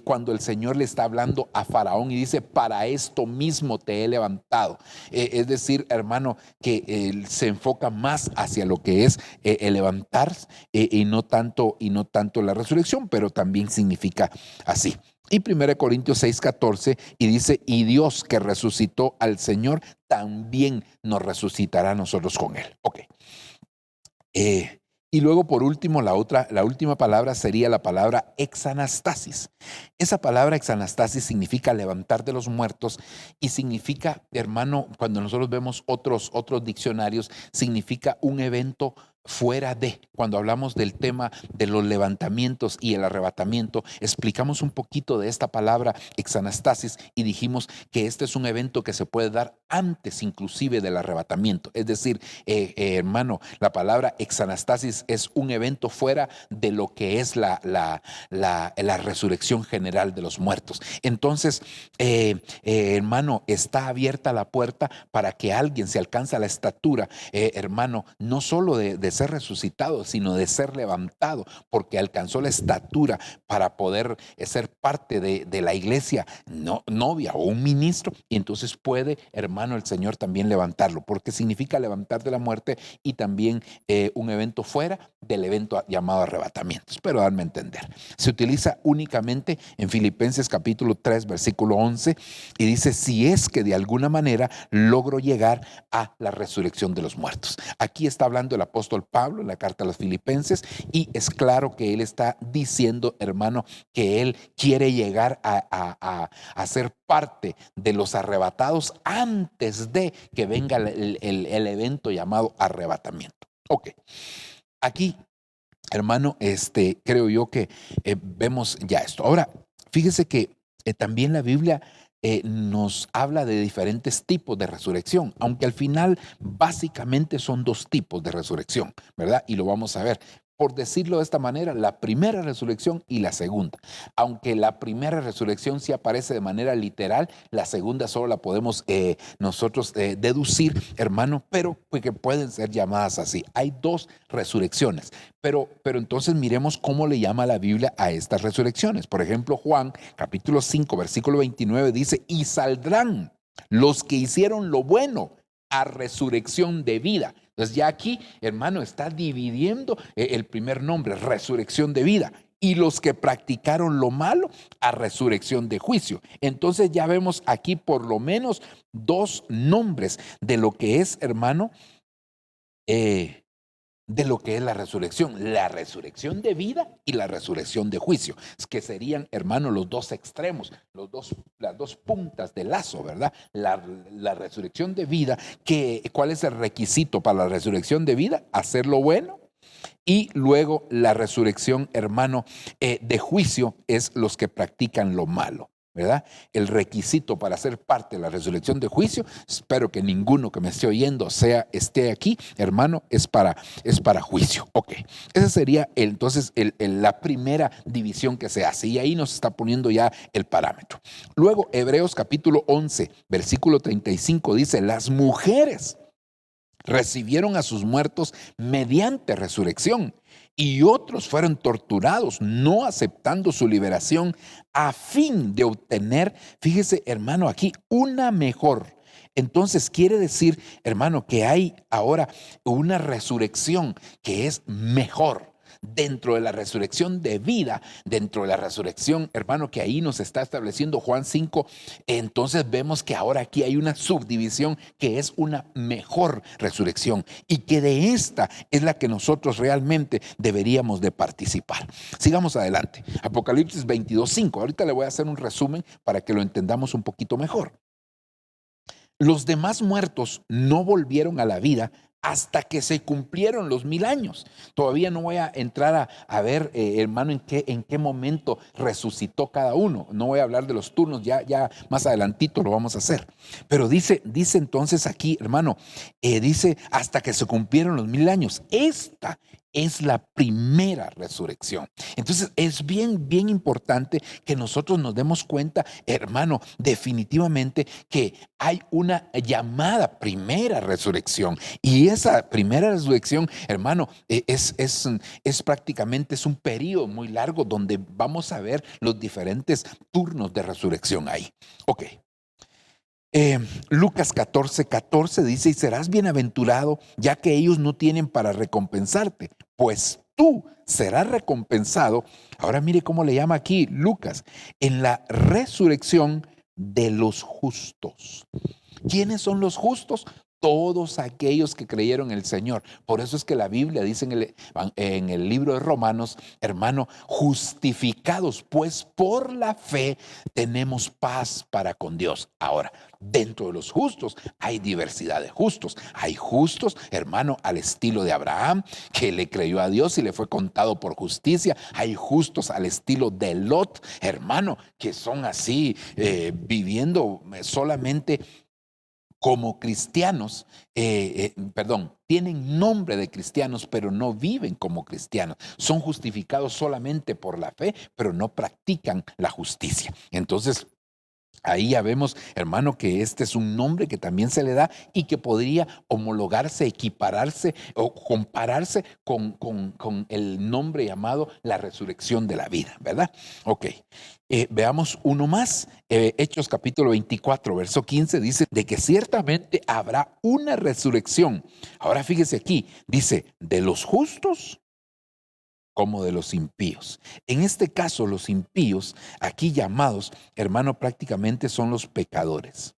cuando el Señor le está hablando a Faraón y dice, para esto mismo te he levantado. Es decir, hermano, que se enfoca más hacia lo que es el levantar y no tanto la resurrección, pero también significa así. Y 1 Corintios 6:14 y dice, y Dios que resucitó al Señor también nos resucitará a nosotros con él. Ok. Y luego por último, la última palabra sería la palabra exanastasis. Esa palabra exanastasis significa levantar de los muertos y significa, hermano, cuando nosotros vemos otros diccionarios, significa un evento fuera de. Cuando hablamos del tema de los levantamientos y el arrebatamiento, explicamos un poquito de esta palabra exanastasis y dijimos que este es un evento que se puede dar antes inclusive del arrebatamiento. Es decir, hermano, la palabra exanastasis es un evento fuera de lo que es la resurrección general de los muertos. Entonces, hermano, está abierta la puerta para que alguien se alcance la estatura, hermano, no solo de ser resucitado, sino de ser levantado, porque alcanzó la estatura para poder ser parte de la iglesia novia o un ministro, y entonces puede, hermano, el Señor también levantarlo, porque significa levantar de la muerte y también un evento fuera del evento llamado arrebatamiento. Espero darme a entender. Se utiliza únicamente en Filipenses capítulo 3, versículo 11, y dice, si es que de alguna manera logro llegar a la resurrección de los muertos. Aquí está hablando el apóstol Pablo en la carta a los Filipenses y es claro que él está diciendo, hermano, que él quiere llegar a ser parte de los arrebatados antes de que venga el evento llamado arrebatamiento. Ok, aquí, hermano, creo yo que vemos ya esto. Ahora, fíjese que también la Biblia nos habla de diferentes tipos de resurrección, aunque al final básicamente son dos tipos de resurrección, ¿verdad? Y lo vamos a ver. Por decirlo de esta manera, la primera resurrección y la segunda. Aunque la primera resurrección sí aparece de manera literal, la segunda solo la podemos nosotros deducir, hermano, pero que pueden ser llamadas así. Hay dos resurrecciones, pero entonces miremos cómo le llama la Biblia a estas resurrecciones. Por ejemplo, Juan capítulo 5, versículo 29 dice, y saldrán los que hicieron lo bueno a resurrección de vida. Entonces ya aquí, hermano, está dividiendo el primer nombre, resurrección de vida, y los que practicaron lo malo a resurrección de juicio. Entonces ya vemos aquí por lo menos dos nombres de lo que es, hermano, de lo que es la resurrección de vida y la resurrección de juicio, que serían, hermano, los dos extremos, las dos puntas del lazo, ¿verdad? La resurrección de vida, ¿cuál es el requisito para la resurrección de vida? Hacer lo bueno. Y luego la resurrección, hermano, de juicio es los que practican lo malo, ¿verdad? El requisito para ser parte de la resurrección de juicio, espero que ninguno que me esté oyendo esté aquí, hermano, es para juicio. Ok, esa sería entonces la primera división que se hace, y ahí nos está poniendo ya el parámetro. Luego, Hebreos capítulo 11, versículo 35 dice: las mujeres recibieron a sus muertos mediante resurrección, y otros fueron torturados, no aceptando su liberación, a fin de obtener, fíjese, hermano, aquí una mejor. Entonces quiere decir, hermano, que hay ahora una resurrección que es mejor. Dentro de la resurrección de vida, dentro de la resurrección, hermano, que ahí nos está estableciendo Juan 5, entonces vemos que ahora aquí hay una subdivisión que es una mejor resurrección, y que de esta es la que nosotros realmente deberíamos de participar. Sigamos adelante. Apocalipsis 22:5. Ahorita le voy a hacer un resumen para que lo entendamos un poquito mejor. Los demás muertos no volvieron a la vida hasta que se cumplieron los 1000 años. Todavía no voy a entrar a ver, hermano, en qué momento resucitó cada uno. No voy a hablar de los turnos, ya más adelantito lo vamos a hacer. Pero dice entonces aquí, hermano, dice hasta que se cumplieron los 1000 años. Esta es la primera resurrección. Entonces es bien importante que nosotros nos demos cuenta, hermano, definitivamente que hay una llamada primera resurrección, y esa primera resurrección, hermano, es prácticamente un periodo muy largo donde vamos a ver los diferentes turnos de resurrección ahí. Ok. Lucas 14:14 dice: y serás bienaventurado, ya que ellos no tienen para recompensarte, pues tú serás recompensado. Ahora mire cómo le llama aquí Lucas: en la resurrección de los justos. ¿Quiénes son los justos? Todos aquellos que creyeron en el Señor. Por eso es que la Biblia dice en el libro de Romanos, hermano, justificados pues por la fe tenemos paz para con Dios. Ahora, dentro de los justos hay diversidad de justos. Hay justos, hermano, al estilo de Abraham, que le creyó a Dios y le fue contado por justicia. Hay justos al estilo de Lot, hermano, que son así, viviendo solamente como cristianos, tienen nombre de cristianos, pero no viven como cristianos. Son justificados solamente por la fe, pero no practican la justicia. Entonces, ahí ya vemos, hermano, que este es un nombre que también se le da y que podría homologarse, equipararse o compararse con el nombre llamado la resurrección de la vida, ¿verdad? Ok, veamos uno más. Hechos capítulo 24, verso 15 dice de que ciertamente habrá una resurrección. Ahora fíjese aquí, dice, de los justos como de los impíos. En este caso, los impíos, aquí llamados, hermano, prácticamente son los pecadores,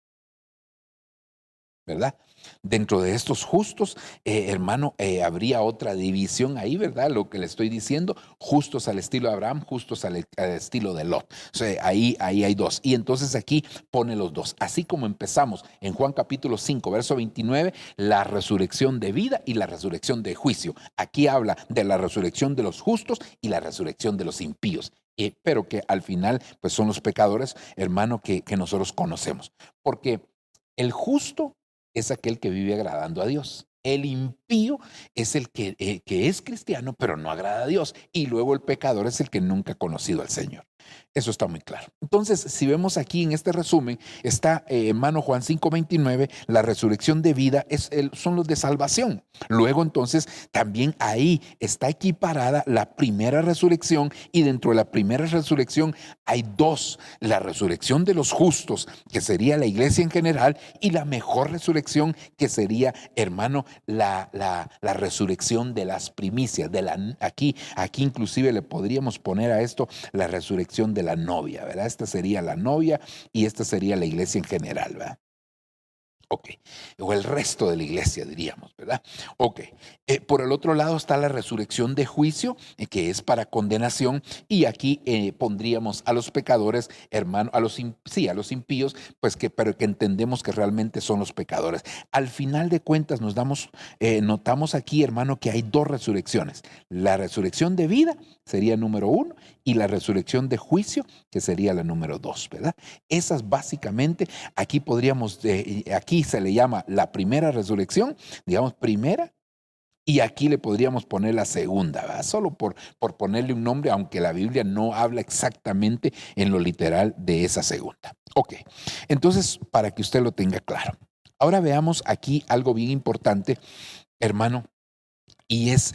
¿verdad? Dentro de estos justos, hermano, habría otra división ahí, ¿verdad? Lo que le estoy diciendo: justos al estilo de Abraham, justos al estilo de Lot. O sea, ahí hay dos. Y entonces aquí pone los dos. Así como empezamos en Juan capítulo 5, verso 29, la resurrección de vida y la resurrección de juicio. Aquí habla de la resurrección de los justos y la resurrección de los impíos. Pero que al final, pues son los pecadores, hermano, que nosotros conocemos. Porque el justo es aquel que vive agradando a Dios. El impío es el que es cristiano, pero no agrada a Dios. Y luego el pecador es el que nunca ha conocido al Señor. Eso está muy claro. Entonces, si vemos aquí en este resumen, está hermano Juan 5:29, la resurrección de vida son los de salvación. Luego entonces también ahí está equiparada la primera resurrección, y dentro de la primera resurrección hay dos: la resurrección de los justos, que sería la iglesia en general, y la mejor resurrección, que sería, hermano, la resurrección de las primicias. Aquí inclusive le podríamos poner a esto la resurrección de la novia, ¿verdad? Esta sería la novia y esta sería la iglesia en general, ¿verdad? Ok, o el resto de la iglesia diríamos, ¿verdad? Ok, por el otro lado está la resurrección de juicio, que es para condenación, y aquí pondríamos a los pecadores, hermano, sí, a los impíos, pues pero que entendemos que realmente son los pecadores. Al final de cuentas notamos aquí, hermano, que hay dos resurrecciones. La resurrección de vida sería número uno, y la resurrección de juicio, que sería la número dos, ¿verdad? Esas básicamente, aquí se le llama la primera resurrección, digamos primera, y aquí le podríamos poner la segunda, ¿verdad? Solo por ponerle un nombre, aunque la Biblia no habla exactamente en lo literal de esa segunda. Ok, entonces para que usted lo tenga claro. Ahora veamos aquí algo bien importante, hermano, y es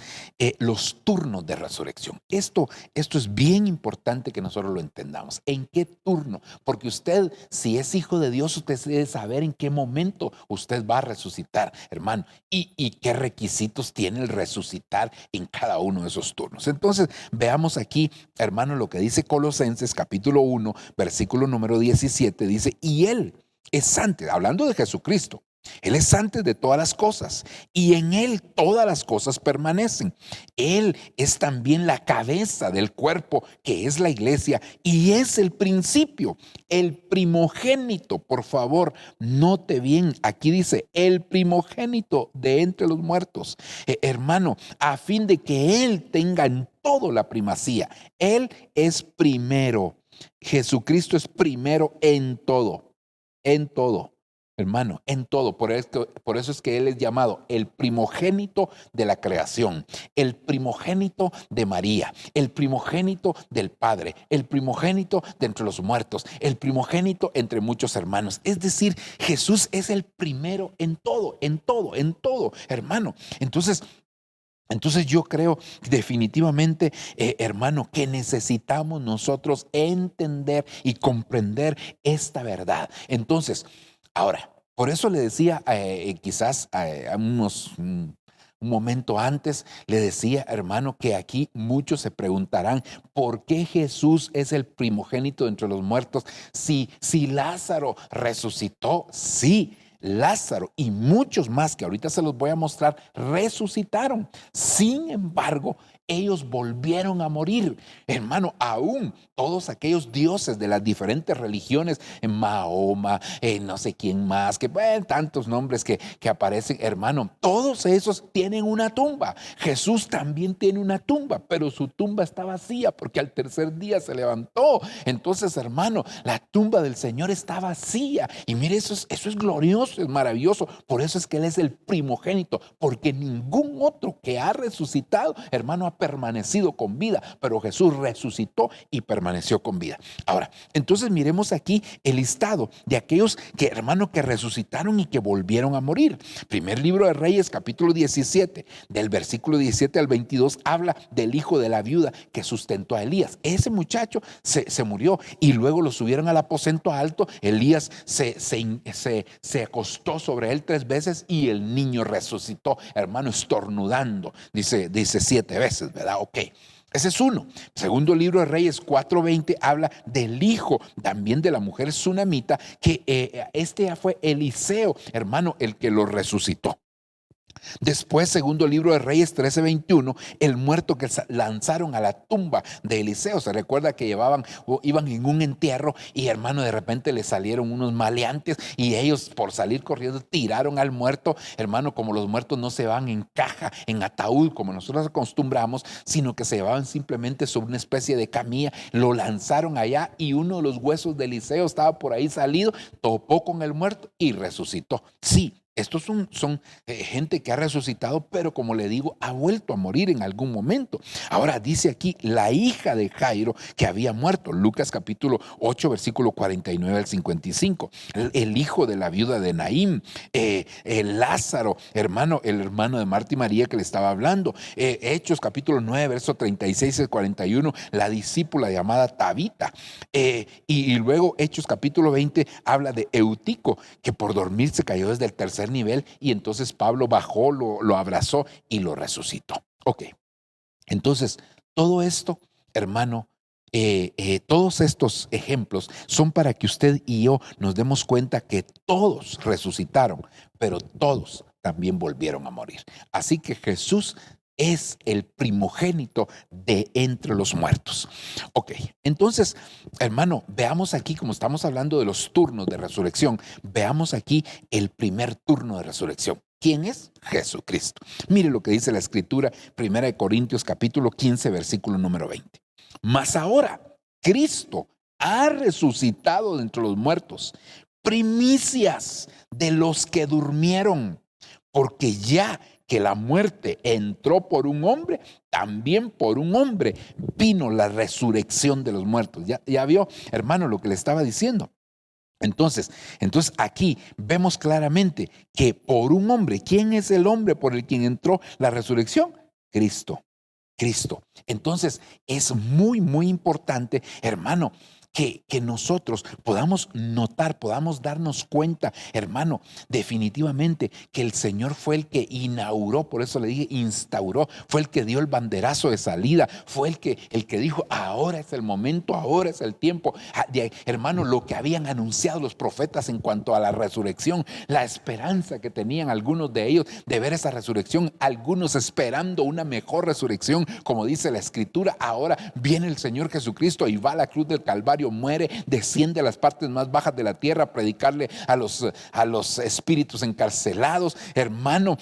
los turnos de resurrección. Esto es bien importante que nosotros lo entendamos. ¿En qué turno? Porque usted, si es hijo de Dios, usted debe saber en qué momento usted va a resucitar, hermano, y qué requisitos tiene el resucitar en cada uno de esos turnos. Entonces, veamos aquí, hermano, lo que dice Colosenses capítulo 1, versículo número 17, dice, y Él es antes, hablando de Jesucristo. Él es antes de todas las cosas y en Él todas las cosas permanecen. Él es también la cabeza del cuerpo que es la iglesia y es el principio, el primogénito. Por favor, note bien, aquí dice el primogénito de entre los muertos. Hermano, a fin de que Él tenga en todo la primacía. Él es primero. Jesucristo es primero en todo, en todo. Hermano, en todo. Por eso es que Él es llamado el primogénito de la creación, el primogénito de María, el primogénito del Padre, el primogénito de entre los muertos, el primogénito entre muchos hermanos. Es decir, Jesús es el primero en todo, en todo, en todo, hermano. Entonces yo creo definitivamente, hermano, que necesitamos nosotros entender y comprender esta verdad. Entonces, ahora, por eso le decía, quizás un momento antes, le decía, hermano, que aquí muchos se preguntarán, ¿por qué Jesús es el primogénito entre los muertos? Si Lázaro resucitó, sí. Lázaro y muchos más que ahorita se los voy a mostrar resucitaron. Sin embargo, ellos volvieron a morir. Hermano, aún todos aquellos dioses de las diferentes religiones, en Mahoma, no sé quién más, que bueno, tantos nombres que aparecen, hermano, todos esos tienen una tumba. Jesús también tiene una tumba, pero su tumba está vacía porque al tercer día se levantó. Entonces, hermano, la tumba del Señor está vacía. Y mire, eso es glorioso, es maravilloso. Por eso es que Él es el primogénito, porque ningún otro que ha resucitado, hermano, ha permanecido con vida, pero Jesús resucitó y permaneció con vida. Ahora, entonces miremos aquí el listado de aquellos que, hermano, que resucitaron y que volvieron a morir. Primer libro de Reyes, capítulo 17, del versículo 17 al 22, habla del hijo de la viuda que sustentó a Elías. Ese muchacho se murió y luego lo subieron al aposento alto. Elías se acostó sobre él 3 veces y el niño resucitó, hermano, estornudando, dice 7 veces, ¿verdad? Ok. Ese es uno. Segundo libro de Reyes 4:20 habla del hijo también de la mujer sunamita, que este ya fue Eliseo, hermano, el que lo resucitó. Después, segundo libro de Reyes 13:21, el muerto que lanzaron a la tumba de Eliseo. Se recuerda que iban en un entierro y, hermano, de repente le salieron unos maleantes y ellos, por salir corriendo, tiraron al muerto. Hermano, como los muertos no se van en caja, en ataúd, como nosotros acostumbramos, sino que se llevaban simplemente sobre una especie de camilla, lo lanzaron allá y uno de los huesos de Eliseo estaba por ahí salido, topó con el muerto y resucitó. Sí. Estos son gente que ha resucitado, pero como le digo, ha vuelto a morir en algún momento. Ahora dice aquí la hija de Jairo que había muerto. Lucas capítulo 8, versículo 49 al 55. El hijo de la viuda de Naín. Lázaro, hermano, el hermano de Marta y María que le estaba hablando. Hechos capítulo 9, verso 36 al 41. La discípula llamada Tabita. Y luego Hechos capítulo 20 habla de Eutico, que por dormir se cayó desde el tercer nivel y entonces Pablo bajó, lo abrazó y lo resucitó. Ok, entonces todo esto, hermano, todos estos ejemplos son para que usted y yo nos demos cuenta que todos resucitaron, pero todos también volvieron a morir. Así que Jesús es el primogénito de entre los muertos. Ok, entonces, hermano, veamos aquí, como estamos hablando de los turnos de resurrección, veamos aquí el primer turno de resurrección. ¿Quién es? Jesucristo. Mire lo que dice la Escritura, 1 Corintios capítulo 15, versículo número 20. Mas ahora, Cristo ha resucitado de entre los muertos, primicias de los que durmieron, porque ya que la muerte entró por un hombre, también por un hombre vino la resurrección de los muertos. Ya vio, hermano, lo que le estaba diciendo. Entonces aquí vemos claramente que por un hombre, ¿quién es el hombre por el quien entró la resurrección? Cristo. Entonces es muy, muy importante, hermano, que nosotros podamos notar, podamos darnos cuenta, hermano, definitivamente que el Señor fue el que inauguró, por eso le dije instauró, fue el que dio el banderazo de salida, fue el que dijo, ahora es el momento, ahora es el tiempo. Hermano, lo que habían anunciado los profetas en cuanto a la resurrección, la esperanza que tenían algunos de ellos de ver esa resurrección, algunos esperando una mejor resurrección, como dice la Escritura. Ahora viene el Señor Jesucristo y va a la cruz del Calvario, muere, desciende a las partes más bajas de la tierra a predicarle a los espíritus encarcelados, hermano,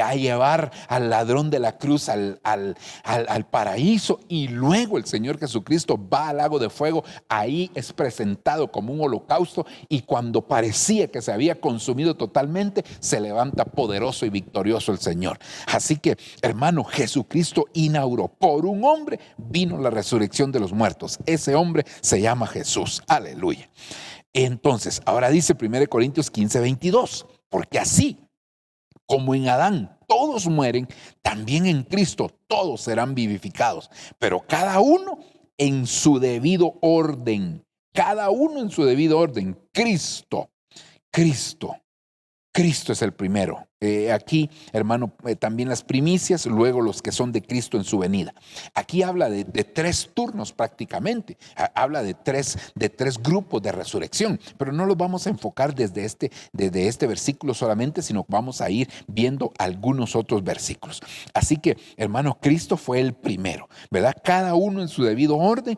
a llevar al ladrón de la cruz al paraíso, y luego el Señor Jesucristo va al lago de fuego. Ahí es presentado como un holocausto, y cuando parecía que se había consumido totalmente, se levanta poderoso y victorioso el Señor. Así que, hermano, Jesucristo inauguró, por un hombre vino la resurrección de los muertos. Ese hombre se llama Jesús. Aleluya. Entonces, ahora dice 1 Corintios 15, 22, porque así como en Adán todos mueren, también en Cristo todos serán vivificados, pero cada uno en su debido orden. Cada uno en su debido orden. Cristo es el primero. Aquí, hermano, también las primicias, luego los que son de Cristo en su venida. Aquí habla de tres turnos prácticamente. Habla de tres grupos de resurrección, pero no los vamos a enfocar desde este versículo solamente, sino vamos a ir viendo algunos otros versículos. Así que, hermano, Cristo fue el primero, ¿verdad? Cada uno en su debido orden.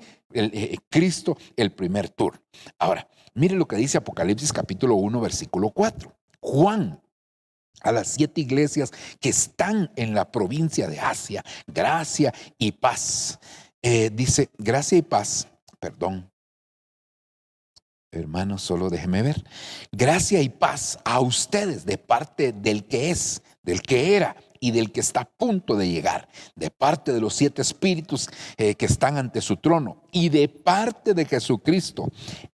Cristo el primer turno. Ahora, mire lo que dice Apocalipsis capítulo 1, versículo 4. Juan, a las 7 iglesias que están en la provincia de Asia, gracia y paz. Dice, gracia y paz, perdón, hermanos, solo déjeme ver. Gracia y paz a ustedes de parte del que es, del que era y del que está a punto de llegar, de parte de los 7 espíritus que están ante su trono, y de parte de Jesucristo,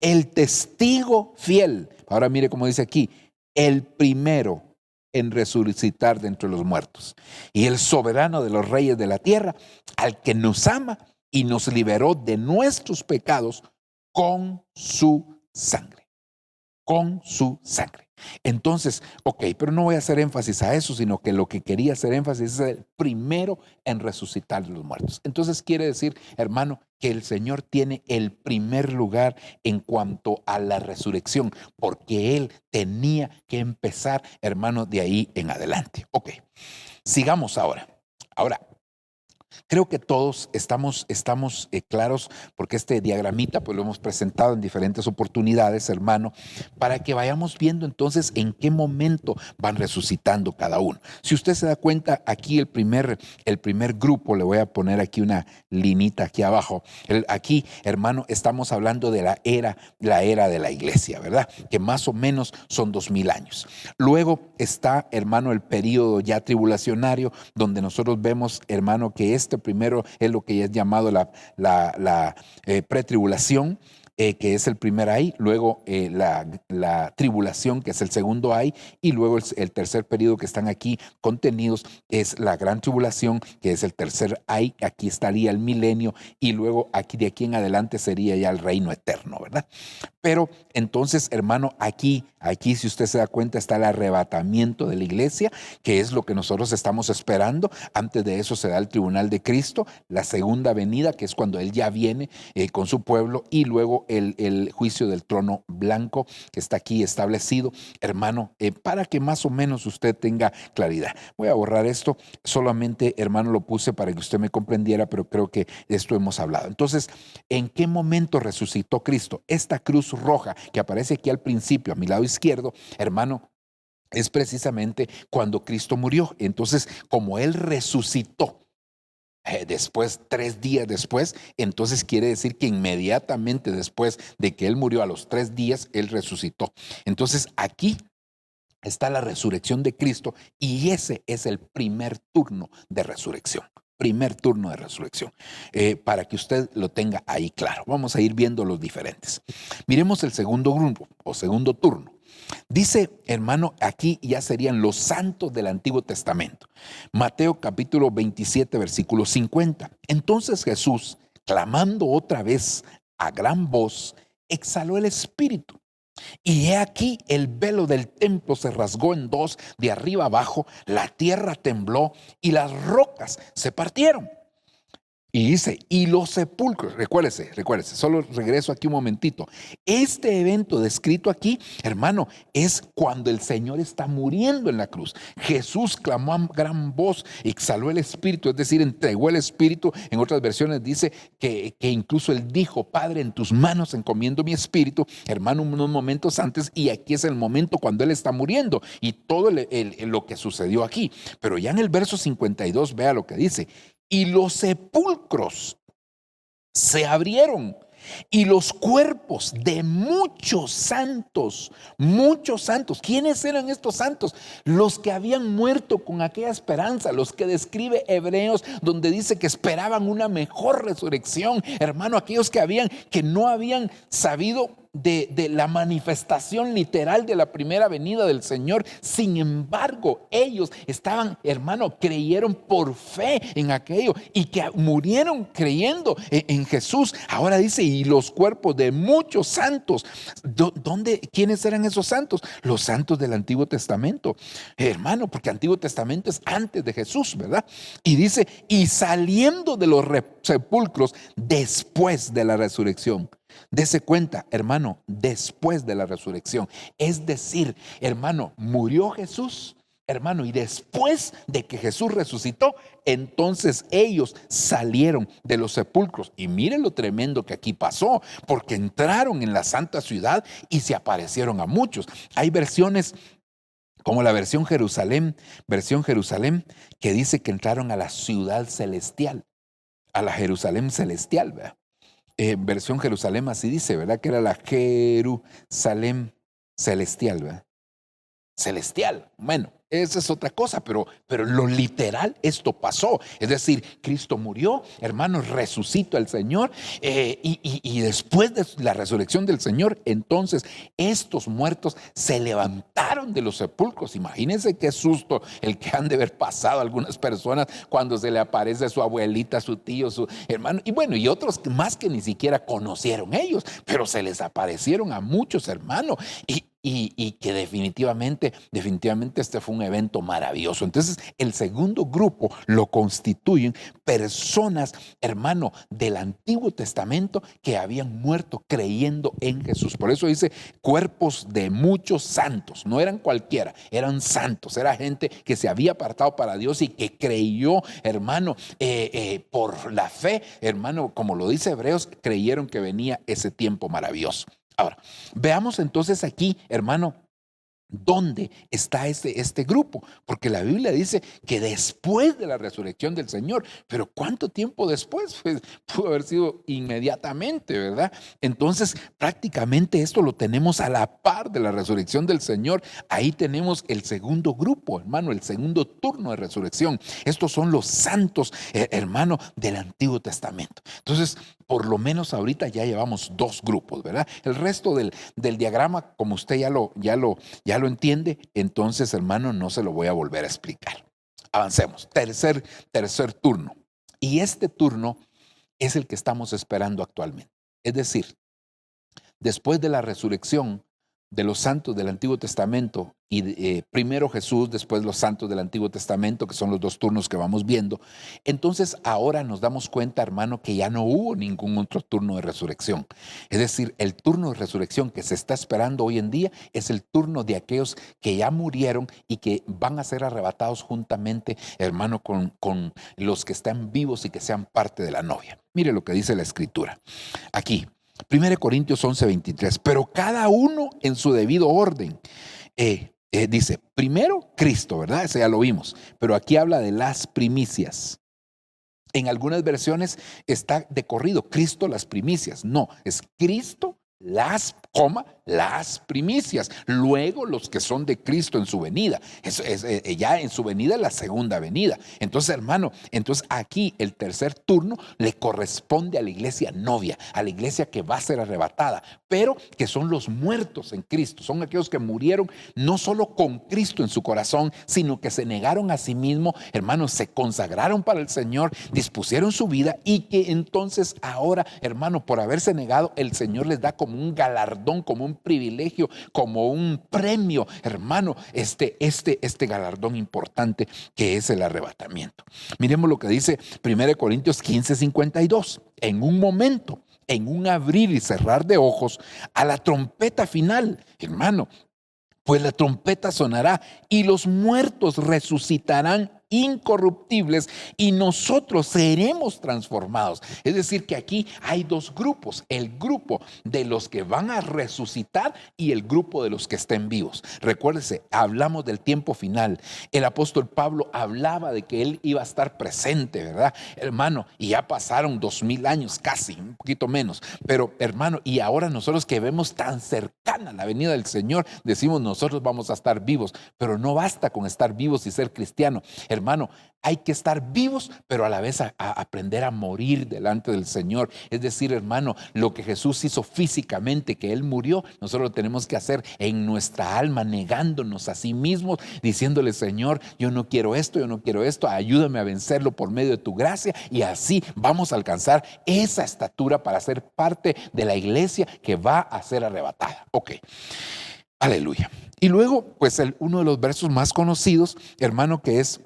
el testigo fiel. Ahora mire cómo dice aquí, el primero en resucitar de entre los muertos, y el soberano de los reyes de la tierra, al que nos ama y nos liberó de nuestros pecados con su sangre. Con su sangre. Entonces, ok, pero no voy a hacer énfasis a eso, sino que lo que quería hacer énfasis es el primero en resucitar de los muertos. Entonces quiere decir, hermano, que el Señor tiene el primer lugar en cuanto a la resurrección, porque Él tenía que empezar, hermano, de ahí en adelante. Ok, sigamos ahora. Ahora, creo que todos estamos claros, porque este diagramita pues lo hemos presentado en diferentes oportunidades, hermano, para que vayamos viendo entonces en qué momento van resucitando cada uno. Si usted se da cuenta, aquí el primer grupo, le voy a poner aquí una linita aquí abajo. Aquí, hermano, estamos hablando de la era de la iglesia, ¿verdad? Que más o menos son 2000 años. Luego está, hermano, el periodo ya tribulacionario, donde nosotros vemos, hermano, que este primero es lo que es llamado la pretribulación. que es el primer ay, luego la tribulación, que es el segundo ay, y luego el tercer periodo que están aquí contenidos es la gran tribulación, que es el tercer ay, aquí estaría el milenio, y luego aquí de aquí en adelante sería ya el reino eterno, ¿verdad? Pero entonces, hermano, aquí si usted se da cuenta, está el arrebatamiento de la iglesia, que es lo que nosotros estamos esperando. Antes de eso se da el tribunal de Cristo, la segunda venida, que es cuando Él ya viene con su pueblo, y luego el juicio del trono blanco, que está aquí establecido, hermano, para que más o menos usted tenga claridad. Voy a borrar esto, solamente, hermano, lo puse para que usted me comprendiera, pero creo que de esto hemos hablado. Entonces, ¿en qué momento resucitó Cristo? Esta cruz roja que aparece aquí al principio, a mi lado izquierdo, hermano, es precisamente cuando Cristo murió. Entonces, como Él resucitó, después, 3 días después, entonces quiere decir que inmediatamente después de que Él murió, a los 3 días, Él resucitó. Entonces, aquí está la resurrección de Cristo, y ese es el primer turno de resurrección. Primer turno de resurrección, para que usted lo tenga ahí claro. Vamos a ir viendo los diferentes. Miremos el segundo grupo o segundo turno. Dice, hermano, aquí ya serían los santos del Antiguo Testamento. Mateo capítulo 27, versículo 50. Entonces Jesús, clamando otra vez a gran voz, exhaló el espíritu. Y he aquí el velo del templo se rasgó en dos de arriba abajo, la tierra tembló y las rocas se partieron. Y dice, y los sepulcros, recuérdese, solo regreso aquí un momentito. Este evento descrito aquí, hermano, es cuando el Señor está muriendo en la cruz. Jesús clamó a gran voz, exhaló el espíritu, es decir, entregó el espíritu. En otras versiones dice que incluso Él dijo, Padre, en tus manos encomiendo mi espíritu, hermano, unos momentos antes, y aquí es el momento cuando Él está muriendo y todo lo que sucedió aquí. Pero ya en el verso 52, vea lo que dice. Y los sepulcros se abrieron y los cuerpos de muchos santos. ¿Quiénes eran estos santos? Los que habían muerto con aquella esperanza, los que describe Hebreos, donde dice que esperaban una mejor resurrección. Hermano, aquellos que no habían sabido de la manifestación literal de la primera venida del Señor. Sin embargo, ellos estaban, hermano, creyeron por fe en aquello y que murieron creyendo en Jesús. Ahora dice, y los cuerpos de muchos santos. ¿Quiénes eran esos santos? Los santos del Antiguo Testamento, hermano, porque Antiguo Testamento es antes de Jesús, ¿verdad? Y dice, y saliendo de los sepulcros después de la resurrección. Dese cuenta, hermano, después de la resurrección. Es decir, hermano, murió Jesús, hermano, y después de que Jesús resucitó, entonces ellos salieron de los sepulcros. Y miren lo tremendo que aquí pasó, porque entraron en la santa ciudad y se aparecieron a muchos. Hay versiones como la versión Jerusalén, que dice que entraron a la ciudad celestial, a la Jerusalén celestial, ¿verdad? Versión Jerusalén así dice, ¿verdad? Que era la Jerusalén celestial, ¿verdad? Celestial. Bueno, esa es otra cosa, pero lo literal, esto pasó. Es decir, Cristo murió, hermanos, resucitó el Señor, y después de la resurrección del Señor, entonces estos muertos se levantaron de los sepulcros. Imagínense qué susto el que han de haber pasado algunas personas cuando se le aparece su abuelita, su tío, su hermano, y bueno, y otros más que ni siquiera conocieron ellos, pero se les aparecieron a muchos, hermanos, y que definitivamente este fue un evento maravilloso. Entonces, el segundo grupo lo constituyen personas, hermano, del Antiguo Testamento que habían muerto creyendo en Jesús. Por eso dice cuerpos de muchos santos. No eran cualquiera, eran santos. Era gente que se había apartado para Dios y que creyó, hermano, por la fe, hermano, como lo dice Hebreos, creyeron que venía ese tiempo maravilloso. Ahora, veamos entonces aquí, hermano, ¿dónde está este grupo? Porque la Biblia dice que después de la resurrección del Señor, pero ¿cuánto tiempo después? Pues pudo haber sido inmediatamente, ¿verdad? Entonces, prácticamente esto lo tenemos a la par de la resurrección del Señor. Ahí tenemos el segundo grupo, hermano, el segundo turno de resurrección. Estos son los santos, hermano, del Antiguo Testamento. Entonces, por lo menos ahorita ya llevamos dos grupos, ¿verdad? El resto del diagrama, como usted ya lo entiende, entonces, hermano, no se lo voy a volver a explicar. Avancemos. Tercer turno. Y este turno es el que estamos esperando actualmente. Es decir, después de la resurrección de los santos del Antiguo Testamento y primero Jesús, después los santos del Antiguo Testamento, que son los dos turnos que vamos viendo, entonces ahora nos damos cuenta, hermano, que ya no hubo ningún otro turno de resurrección. Es decir, el turno de resurrección que se está esperando hoy en día es el turno de aquellos que ya murieron y que van a ser arrebatados juntamente, hermano, con los que están vivos y que sean parte de la novia. Mire lo que dice la Escritura. Aquí, 1 Corintios 11:23, pero cada uno en su debido orden. Dice, primero Cristo, ¿verdad? Ese ya lo vimos, pero aquí habla de las primicias. En algunas versiones está de corrido, Cristo las primicias. No, es Cristo las primicias. Luego los que son de Cristo en su venida. Ya en su venida la segunda venida. Entonces, hermano, aquí el tercer turno le corresponde a la iglesia novia, a la iglesia que va a ser arrebatada, pero que son los muertos en Cristo. Son aquellos que murieron no solo con Cristo en su corazón, sino que se negaron a sí mismos, hermanos, se consagraron para el Señor, dispusieron su vida y que entonces ahora, hermano, por haberse negado, el Señor les da como un galardón, como un privilegio, como un premio, hermano, este galardón importante que es el arrebatamiento. Miremos lo que dice 1 Corintios 15:52. En un momento, en un abrir y cerrar de ojos, a la trompeta final, hermano, pues la trompeta sonará y los muertos resucitarán incorruptibles y nosotros seremos transformados. Es decir, que aquí hay dos grupos, el grupo de los que van a resucitar y el grupo de los que estén vivos. Recuérdese, hablamos del tiempo final. El apóstol Pablo hablaba de que él iba a estar presente, ¿verdad, hermano? Y ya pasaron 2000 años casi, un poquito menos, pero hermano, y ahora nosotros que vemos tan cercana la venida del Señor, decimos nosotros vamos a estar vivos, pero no basta con estar vivos y ser cristiano. Hermano, hay que estar vivos, pero a la vez a aprender a morir delante del Señor. Es decir, hermano, lo que Jesús hizo físicamente, que Él murió, nosotros lo tenemos que hacer en nuestra alma, negándonos a sí mismos, diciéndole, Señor, yo no quiero esto, ayúdame a vencerlo por medio de tu gracia, y así vamos a alcanzar esa estatura para ser parte de la iglesia que va a ser arrebatada. Ok, aleluya. Y luego, pues uno de los versos más conocidos, hermano, que es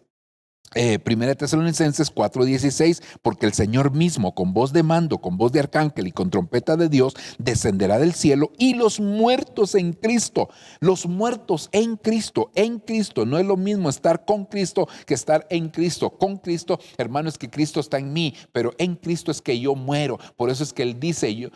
1 Tesalonicenses 4:16, porque el Señor mismo con voz de mando, con voz de arcángel y con trompeta de Dios descenderá del cielo y los muertos en Cristo, en Cristo, no es lo mismo estar con Cristo que estar en Cristo. Con Cristo, hermano, es que Cristo está en mí, pero en Cristo es que yo muero. Por eso es que Él dice,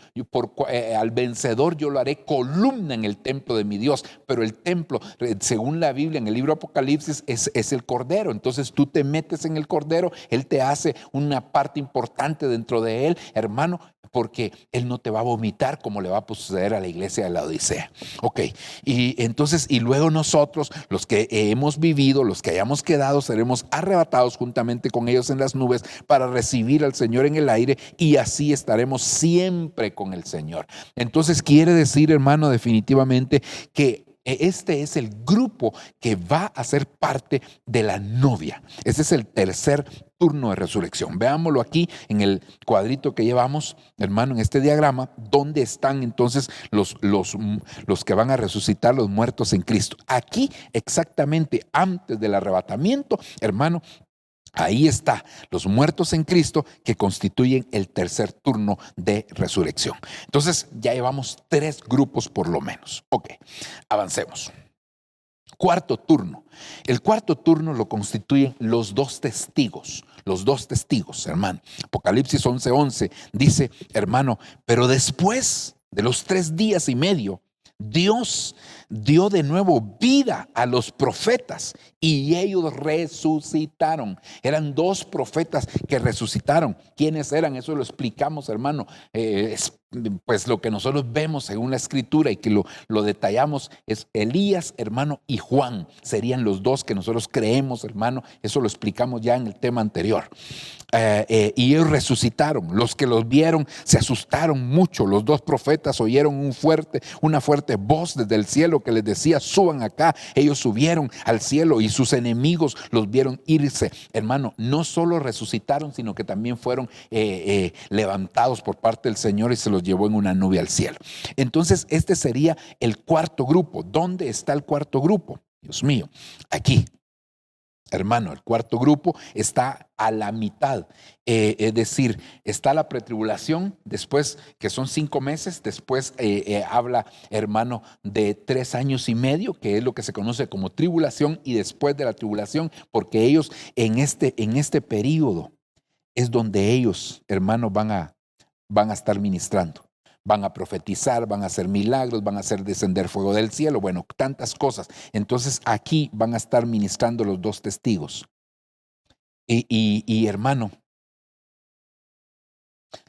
al vencedor yo lo haré columna en el templo de mi Dios, pero el templo, según la Biblia, en el libro Apocalipsis, es el Cordero. Entonces tú te metes en el Cordero, Él te hace una parte importante dentro de Él, hermano, porque Él no te va a vomitar como le va a suceder a la iglesia de la Odisea. Ok, y luego nosotros, los que hemos vivido, los que hayamos quedado, seremos arrebatados juntamente con ellos en las nubes para recibir al Señor en el aire, y así estaremos siempre con el Señor. Entonces quiere decir, hermano, definitivamente que este es el grupo que va a ser parte de la novia. Ese es el tercer turno de resurrección. Veámoslo aquí en el cuadrito que llevamos, hermano, en este diagrama, donde están entonces los que van a resucitar, los muertos en Cristo. Aquí, exactamente antes del arrebatamiento, hermano, ahí está, los muertos en Cristo que constituyen el tercer turno de resurrección. Entonces ya llevamos 3 grupos por lo menos. Ok, avancemos. Cuarto turno. El cuarto turno lo constituyen los dos testigos, hermano. Apocalipsis 11:11 dice, hermano, pero después de los 3 días y medio, Dios dio de nuevo vida a los profetas y ellos resucitaron. Eran 2 profetas que resucitaron. ¿Quiénes eran? Eso lo explicamos, hermano, pues lo que nosotros vemos según la escritura y que lo detallamos es Elías, hermano, y Juan. Serían los dos que nosotros creemos, hermano. Eso lo explicamos ya en el tema anterior. Y ellos resucitaron. Los que los vieron se asustaron mucho. Los dos profetas oyeron una fuerte voz desde el cielo que les decía: suban acá. Ellos subieron al cielo y sus enemigos los vieron irse. Hermano, no solo resucitaron, sino que también fueron levantados por parte del Señor y se los llevó en una nube al cielo. Entonces este sería el cuarto grupo. ¿Dónde está el cuarto grupo? Dios mío, aquí. Hermano, el cuarto grupo está a la mitad, es decir, está la pretribulación, después que son 5 meses, después habla, hermano, de 3 años y medio, que es lo que se conoce como tribulación, y después de la tribulación, porque ellos en este periodo es donde ellos, hermano, van a estar ministrando. Van a profetizar, van a hacer milagros, van a hacer descender fuego del cielo, bueno, tantas cosas. Entonces aquí van a estar ministrando los dos testigos. Y hermano,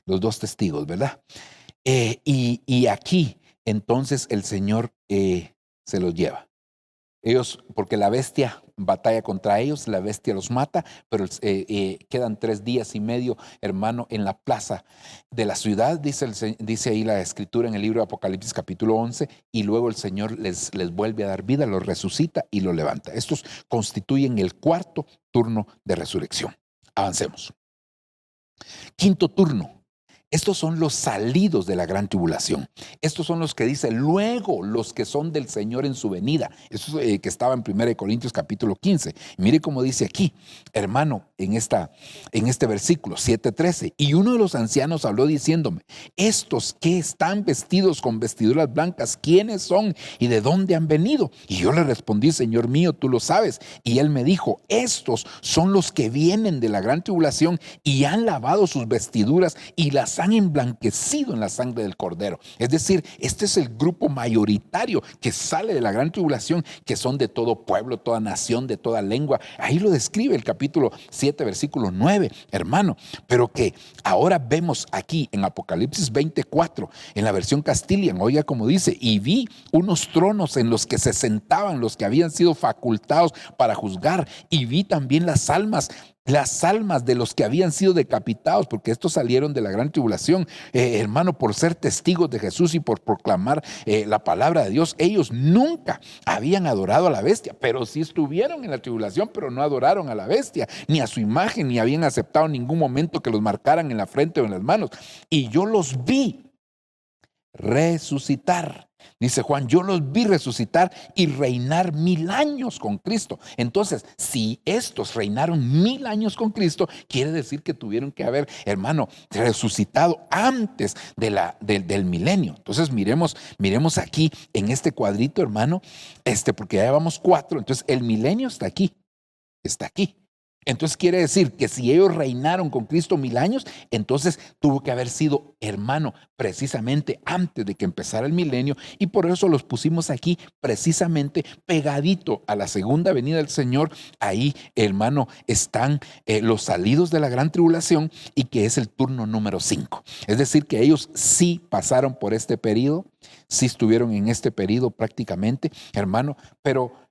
los dos testigos, ¿verdad? Y aquí entonces el Señor se los lleva. Ellos, porque la bestia batalla contra ellos, la bestia los mata, pero quedan 3 días y medio, hermano, en la plaza de la ciudad, dice ahí la escritura en el libro de Apocalipsis capítulo 11, y luego el Señor les vuelve a dar vida, los resucita y los levanta. Estos constituyen el cuarto turno de resurrección. Avancemos. Quinto turno. Estos son los salidos de la gran tribulación. Estos son los que dice luego los que son del Señor en su venida. Eso que estaba en 1 Corintios capítulo 15. Mire cómo dice aquí, hermano, en este versículo 7:13. Y uno de los ancianos habló diciéndome: estos que están vestidos con vestiduras blancas, ¿quiénes son y de dónde han venido? Y yo le respondí: Señor mío, tú lo sabes. Y él me dijo: estos son los que vienen de la gran tribulación y han lavado sus vestiduras y las han emblanquecido en la sangre del Cordero. Es decir, este es el grupo mayoritario que sale de la gran tribulación, que son de todo pueblo, toda nación, de toda lengua. Ahí lo describe el capítulo 7, versículo 9, hermano. Pero que ahora vemos aquí en Apocalipsis 24, en la versión Castilian, oiga como dice: y vi unos tronos en los que se sentaban los que habían sido facultados para juzgar, y vi también las almas de los que habían sido decapitados, porque estos salieron de la gran tribulación, hermano, por ser testigos de Jesús y por proclamar la palabra de Dios. Ellos nunca habían adorado a la bestia, pero sí estuvieron en la tribulación, pero no adoraron a la bestia, ni a su imagen, ni habían aceptado en ningún momento que los marcaran en la frente o en las manos. Y yo los vi resucitar. Dice Juan: yo los vi resucitar y reinar 1000 años con Cristo. Entonces, si estos reinaron 1000 años con Cristo, quiere decir que tuvieron que haber, hermano, resucitado antes del milenio. Entonces, miremos aquí en este cuadrito, hermano, porque ya llevamos 4. Entonces, el milenio está aquí. Entonces quiere decir que si ellos reinaron con Cristo 1000 años, entonces tuvo que haber sido, hermano, precisamente antes de que empezara el milenio, y por eso los pusimos aquí precisamente pegadito a la segunda venida del Señor. Ahí, hermano, están los salidos de la gran tribulación, y que es el turno número 5. Es decir, que ellos sí pasaron por este periodo, sí estuvieron en este periodo prácticamente, hermano, pero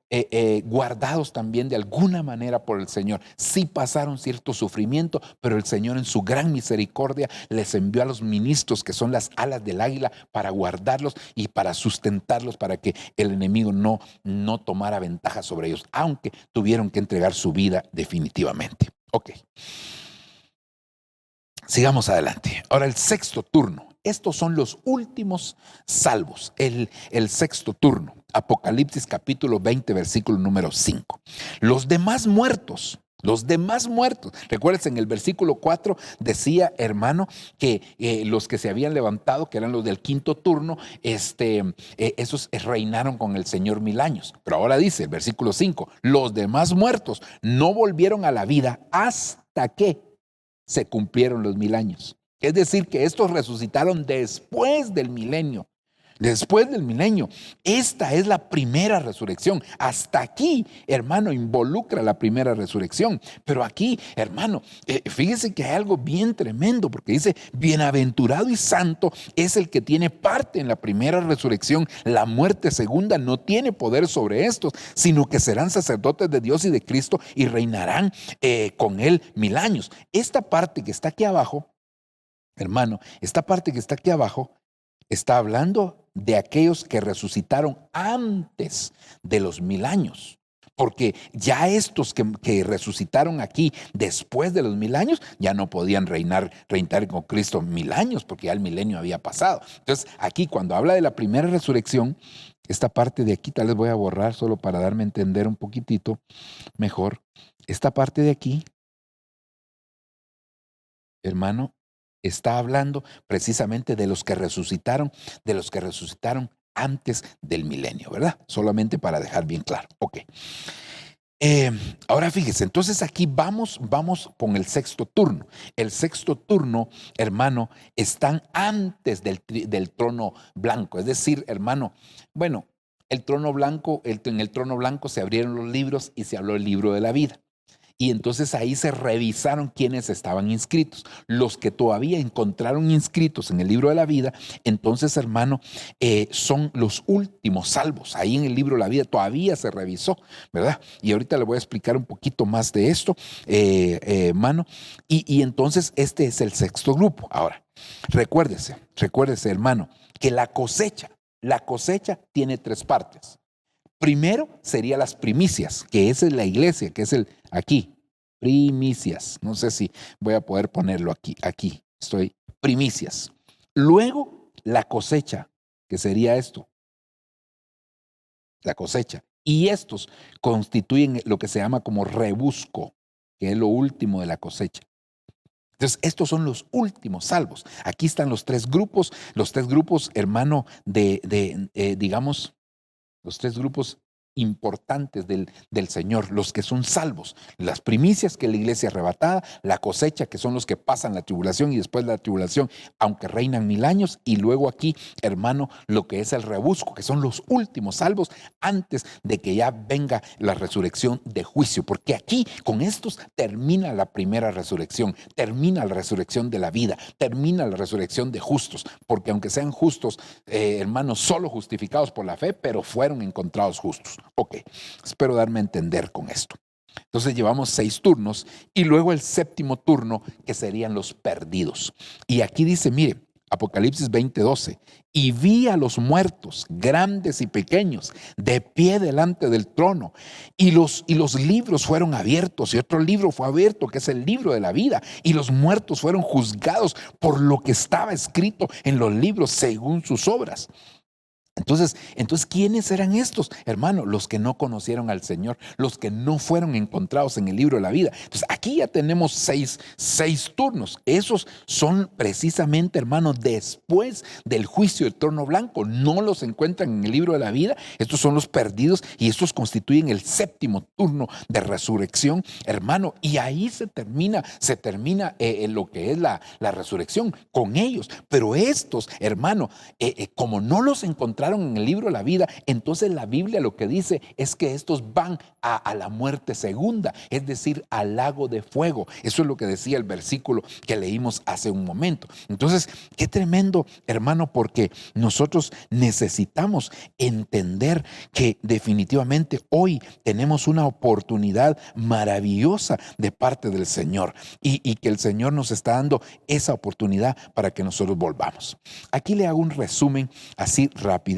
guardados también de alguna manera por el Señor. Sí pasaron cierto sufrimiento, pero el Señor en su gran misericordia les envió a los ministros, que son las alas del águila, para guardarlos y para sustentarlos, para que el enemigo no tomara ventaja sobre ellos, aunque tuvieron que entregar su vida definitivamente. Ok, sigamos adelante. Ahora el sexto turno. Estos son los últimos salvos, el sexto turno. Apocalipsis capítulo 20, versículo número 5. Los demás muertos. Recuerden, en el versículo 4 decía, hermano, que los que se habían levantado, que eran los del quinto turno, esos reinaron con el Señor 1000 años. Pero ahora dice el versículo 5, los demás muertos no volvieron a la vida hasta que se cumplieron los 1000 años. Es decir, que estos resucitaron después del milenio. Después del milenio. Esta es la primera resurrección. Hasta aquí, hermano, involucra la primera resurrección. Pero aquí, hermano, fíjese que hay algo bien tremendo, porque dice, bienaventurado y santo es el que tiene parte en la primera resurrección. La muerte segunda no tiene poder sobre estos, sino que serán sacerdotes de Dios y de Cristo y reinarán con él 1000 años. Esta parte que está aquí abajo, hermano, esta parte que está aquí abajo, está hablando de aquellos que resucitaron antes de los 1000 años. Porque ya estos que resucitaron aquí después de los 1000 años, ya no podían reinar con Cristo 1000 años, porque ya el milenio había pasado. Entonces, aquí cuando habla de la primera resurrección, esta parte de aquí tal vez voy a borrar solo para darme a entender un poquitito mejor. Esta parte de aquí, hermano, está hablando precisamente de los que resucitaron antes del milenio, ¿verdad? Solamente para dejar bien claro. Ok. Eh, Ahora fíjese, entonces aquí vamos con el sexto turno. El sexto turno, hermano, están antes del trono blanco. Es decir, hermano, bueno, el trono blanco, en el trono blanco se abrieron los libros y se habló el libro de la vida. Y entonces ahí se revisaron quiénes estaban inscritos. Los que todavía encontraron inscritos en el libro de la vida, entonces, hermano, son los últimos salvos. Ahí en el libro de la vida todavía se revisó, ¿verdad? Y ahorita le voy a explicar un poquito más de esto, hermano. Y entonces este es el sexto grupo. Ahora, recuérdese, hermano, que la cosecha tiene 3 partes. Primero sería las primicias, que esa es la iglesia, que es aquí, primicias. No sé si voy a poder ponerlo aquí estoy, primicias. Luego la cosecha, que sería esto, la cosecha. Y estos constituyen lo que se llama como rebusco, que es lo último de la cosecha. Entonces, estos son los últimos salvos. Aquí están los 3 grupos, hermano, digamos, los 3 grupos importantes del Señor, los que son salvos, las primicias, que es la iglesia arrebatada, la cosecha, que son los que pasan la tribulación y después de la tribulación, aunque reinan 1000 años, y luego aquí, hermano, lo que es el rebusco, que son los últimos salvos antes de que ya venga la resurrección de juicio, porque aquí con estos termina la primera resurrección, termina la resurrección de la vida, termina la resurrección de justos, porque aunque sean justos, hermanos, solo justificados por la fe, pero fueron encontrados justos. Ok, espero darme a entender con esto. Entonces llevamos 6 turnos y luego el séptimo turno, que serían los perdidos. Y aquí dice, mire, Apocalipsis 20:12, y vi a los muertos, grandes y pequeños, de pie delante del trono, y los libros fueron abiertos, y otro libro fue abierto, que es el libro de la vida, y los muertos fueron juzgados por lo que estaba escrito en los libros según sus obras. Entonces, ¿quiénes eran estos, hermano? Los que no conocieron al Señor, los que no fueron encontrados en el libro de la vida. Entonces, aquí ya tenemos seis turnos. Esos son precisamente, hermano, después del juicio del trono blanco. No los encuentran en el libro de la vida. Estos son los perdidos y estos constituyen el séptimo turno de resurrección, hermano. Y ahí se termina lo que es la resurrección con ellos. Pero estos, hermano, como no los encontraron en el libro de la vida, entonces la Biblia lo que dice es que estos van a la muerte segunda, es decir, al lago de fuego. Eso es lo que decía el versículo que leímos hace un momento. Entonces, qué tremendo, hermano, porque nosotros necesitamos entender que definitivamente hoy tenemos una oportunidad maravillosa de parte del Señor y que el Señor nos está dando esa oportunidad para que nosotros volvamos. Aquí le hago un resumen así rapidito,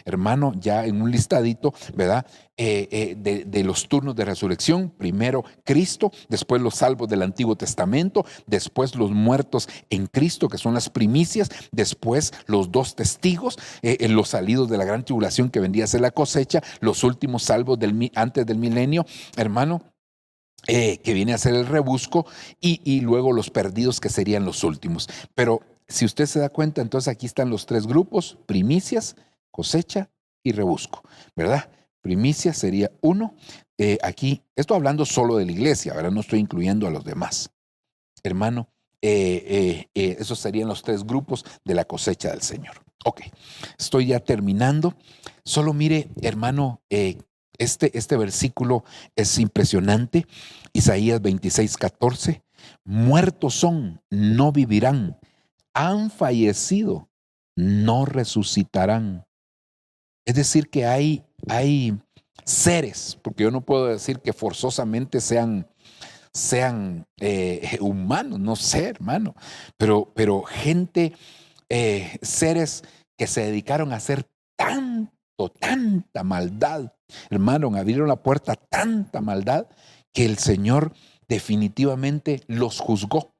hermano, ya en un listadito, ¿verdad? De los turnos de resurrección. Primero Cristo, después los salvos del Antiguo Testamento, después los muertos en Cristo, que son las primicias, después los 2 testigos, los salidos de la gran tribulación, que vendría a ser la cosecha, los últimos salvos antes del milenio, hermano, que viene a ser el rebusco, y luego los perdidos, que serían los últimos. Pero si usted se da cuenta, entonces aquí están los 3 grupos: primicias, cosecha y rebusco, ¿verdad? Primicia sería 1. Aquí, esto hablando solo de la iglesia, ¿verdad? No estoy incluyendo a los demás. Hermano, Esos serían los 3 grupos de la cosecha del Señor. Ok, estoy ya terminando. Solo mire, hermano, este versículo es impresionante. Isaías 26:14. Muertos son, no vivirán. Han fallecido, no resucitarán. Es decir, que hay seres, porque yo no puedo decir que forzosamente sean humanos, no sé, hermano, pero gente, seres que se dedicaron a hacer tanta maldad, hermano, abrieron la puerta a tanta maldad que el Señor definitivamente los juzgó.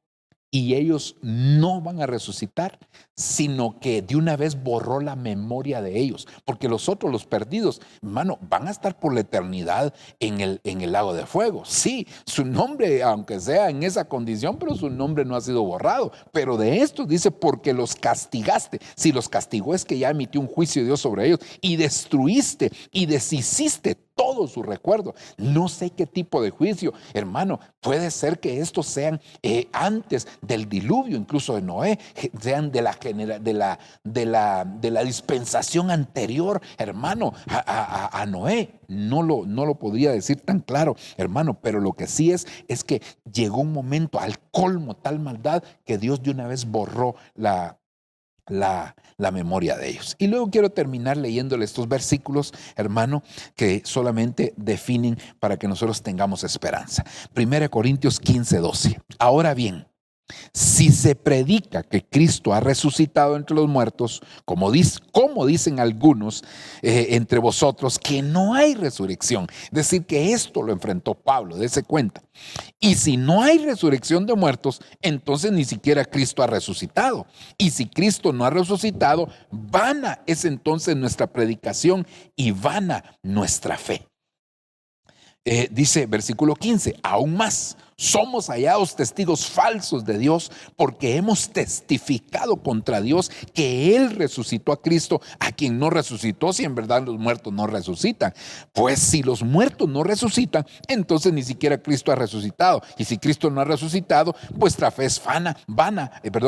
Y ellos no van a resucitar, sino que de una vez borró la memoria de ellos. Porque los otros, los perdidos, hermano, van a estar por la eternidad en el lago de fuego. Sí, su nombre, aunque sea en esa condición, pero su nombre no ha sido borrado. Pero de estos dice, porque los castigaste. Si los castigó es que ya emitió un juicio de Dios sobre ellos y destruiste y deshiciste todo su recuerdo. No sé qué tipo de juicio, hermano. Puede ser que estos sean antes del diluvio, incluso de Noé, sean de la dispensación anterior, hermano, a Noé. No lo podría decir tan claro, hermano, pero lo que sí es que llegó un momento al colmo, tal maldad, que Dios de una vez borró la memoria de ellos. Y luego quiero terminar leyéndole estos versículos, hermano, que solamente definen para que nosotros tengamos esperanza. 1 Corintios 15:12. Ahora bien, si se predica que Cristo ha resucitado entre los muertos, como dicen algunos entre vosotros, que no hay resurrección. Es decir, que esto lo enfrentó Pablo, dése cuenta. Y si no hay resurrección de muertos, entonces ni siquiera Cristo ha resucitado. Y si Cristo no ha resucitado, vana es entonces nuestra predicación y vana nuestra fe. Dice versículo 15, aún más, somos hallados testigos falsos de Dios porque hemos testificado contra Dios que Él resucitó a Cristo, a quien no resucitó, si en verdad los muertos no resucitan. Pues si los muertos no resucitan, entonces ni siquiera Cristo ha resucitado. Y si Cristo no ha resucitado, vuestra fe es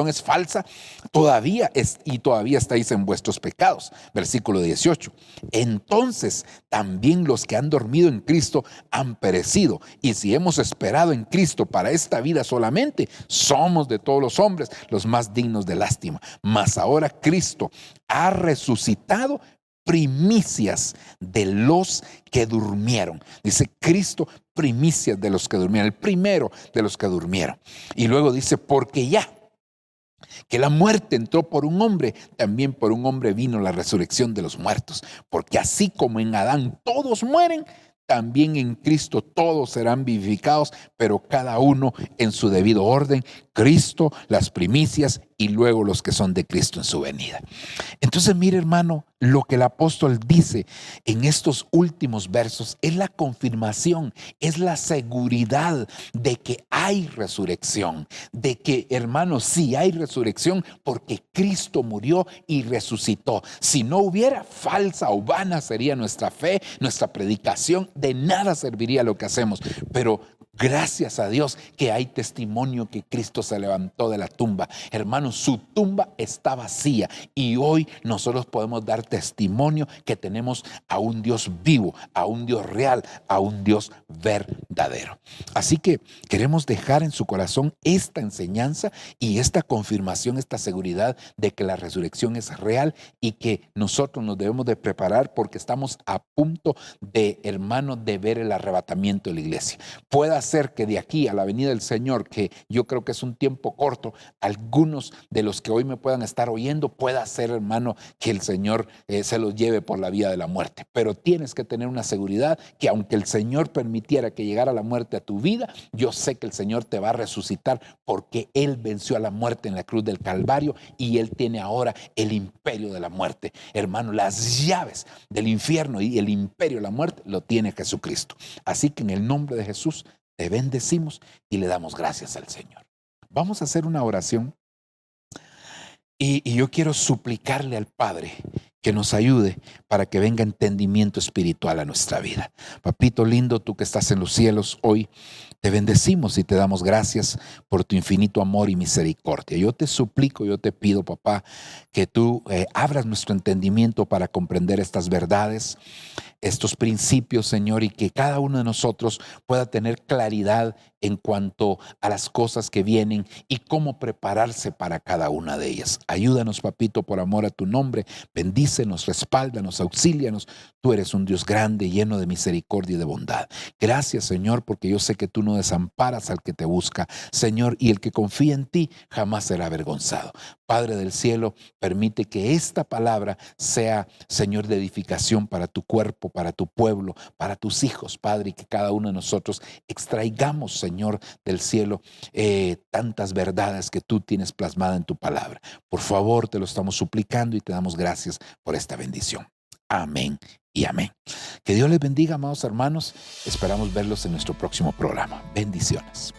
es falsa, todavía estáis en vuestros pecados. Versículo 18, entonces también los que han dormido en Cristo han perecido. Y si hemos esperado en Cristo para esta vida solamente, somos de todos los hombres los más dignos de lástima. Mas ahora Cristo ha resucitado, primicias de los que durmieron. Dice Cristo, primicias de los que durmieron, el primero de los que durmieron. Y luego dice, porque ya que la muerte entró por un hombre, también por un hombre vino la resurrección de los muertos. Porque así como en Adán todos mueren, también en Cristo todos serán vivificados, pero cada uno en su debido orden. Cristo, las primicias, y luego los que son de Cristo en su venida. Entonces, mire, hermano, lo que el apóstol dice en estos últimos versos es la confirmación, es la seguridad de que hay resurrección, de que, hermano, sí hay resurrección porque Cristo murió y resucitó. Si no hubiera, falsa o vana sería nuestra fe, nuestra predicación, de nada serviría lo que hacemos. Pero gracias a Dios que hay testimonio que Cristo se levantó de la tumba. Hermanos, su tumba está vacía y hoy nosotros podemos dar testimonio que tenemos a un Dios vivo, a un Dios real, a un Dios verdadero. Así que queremos dejar en su corazón esta enseñanza y esta confirmación, esta seguridad de que la resurrección es real y que nosotros nos debemos de preparar porque estamos a punto de, hermanos, de ver el arrebatamiento de la iglesia. Pueda ser que de aquí a la venida del Señor, que yo creo que es un tiempo corto, algunos de los que hoy me puedan estar oyendo, pueda ser, hermano, que el Señor se los lleve por la vía de la muerte. Pero tienes que tener una seguridad que aunque el Señor permitiera que llegara la muerte a tu vida, yo sé que el Señor te va a resucitar porque Él venció a la muerte en la cruz del Calvario y Él tiene ahora el imperio de la muerte. Hermano, las llaves del infierno y el imperio de la muerte lo tiene Jesucristo. Así que en el nombre de Jesús te bendecimos y le damos gracias al Señor. Vamos a hacer una oración Y yo quiero suplicarle al Padre que nos ayude para que venga entendimiento espiritual a nuestra vida. Papito lindo, tú que estás en los cielos, hoy te bendecimos y te damos gracias por tu infinito amor y misericordia. Yo te suplico, yo te pido, papá, que tú abras nuestro entendimiento para comprender estas verdades, estos principios, Señor, y que cada uno de nosotros pueda tener claridad en cuanto a las cosas que vienen y cómo prepararse para cada una de ellas. Ayúdanos, papito, por amor a tu nombre. Bendícenos, respáldanos, auxílianos. Tú eres un Dios grande, lleno de misericordia y de bondad. Gracias, Señor, porque yo sé que tú no desamparas al que te busca, Señor, y el que confía en ti jamás será avergonzado. Padre del cielo, permite que esta palabra sea, Señor, de edificación para tu cuerpo, para tu pueblo, para tus hijos, Padre, y que cada uno de nosotros extraigamos, Señor, del cielo tantas verdades que tú tienes plasmada en tu palabra. Por favor, te lo estamos suplicando y te damos gracias por esta bendición. Amén y amén. Que Dios les bendiga, amados hermanos. Esperamos verlos en nuestro próximo programa. Bendiciones.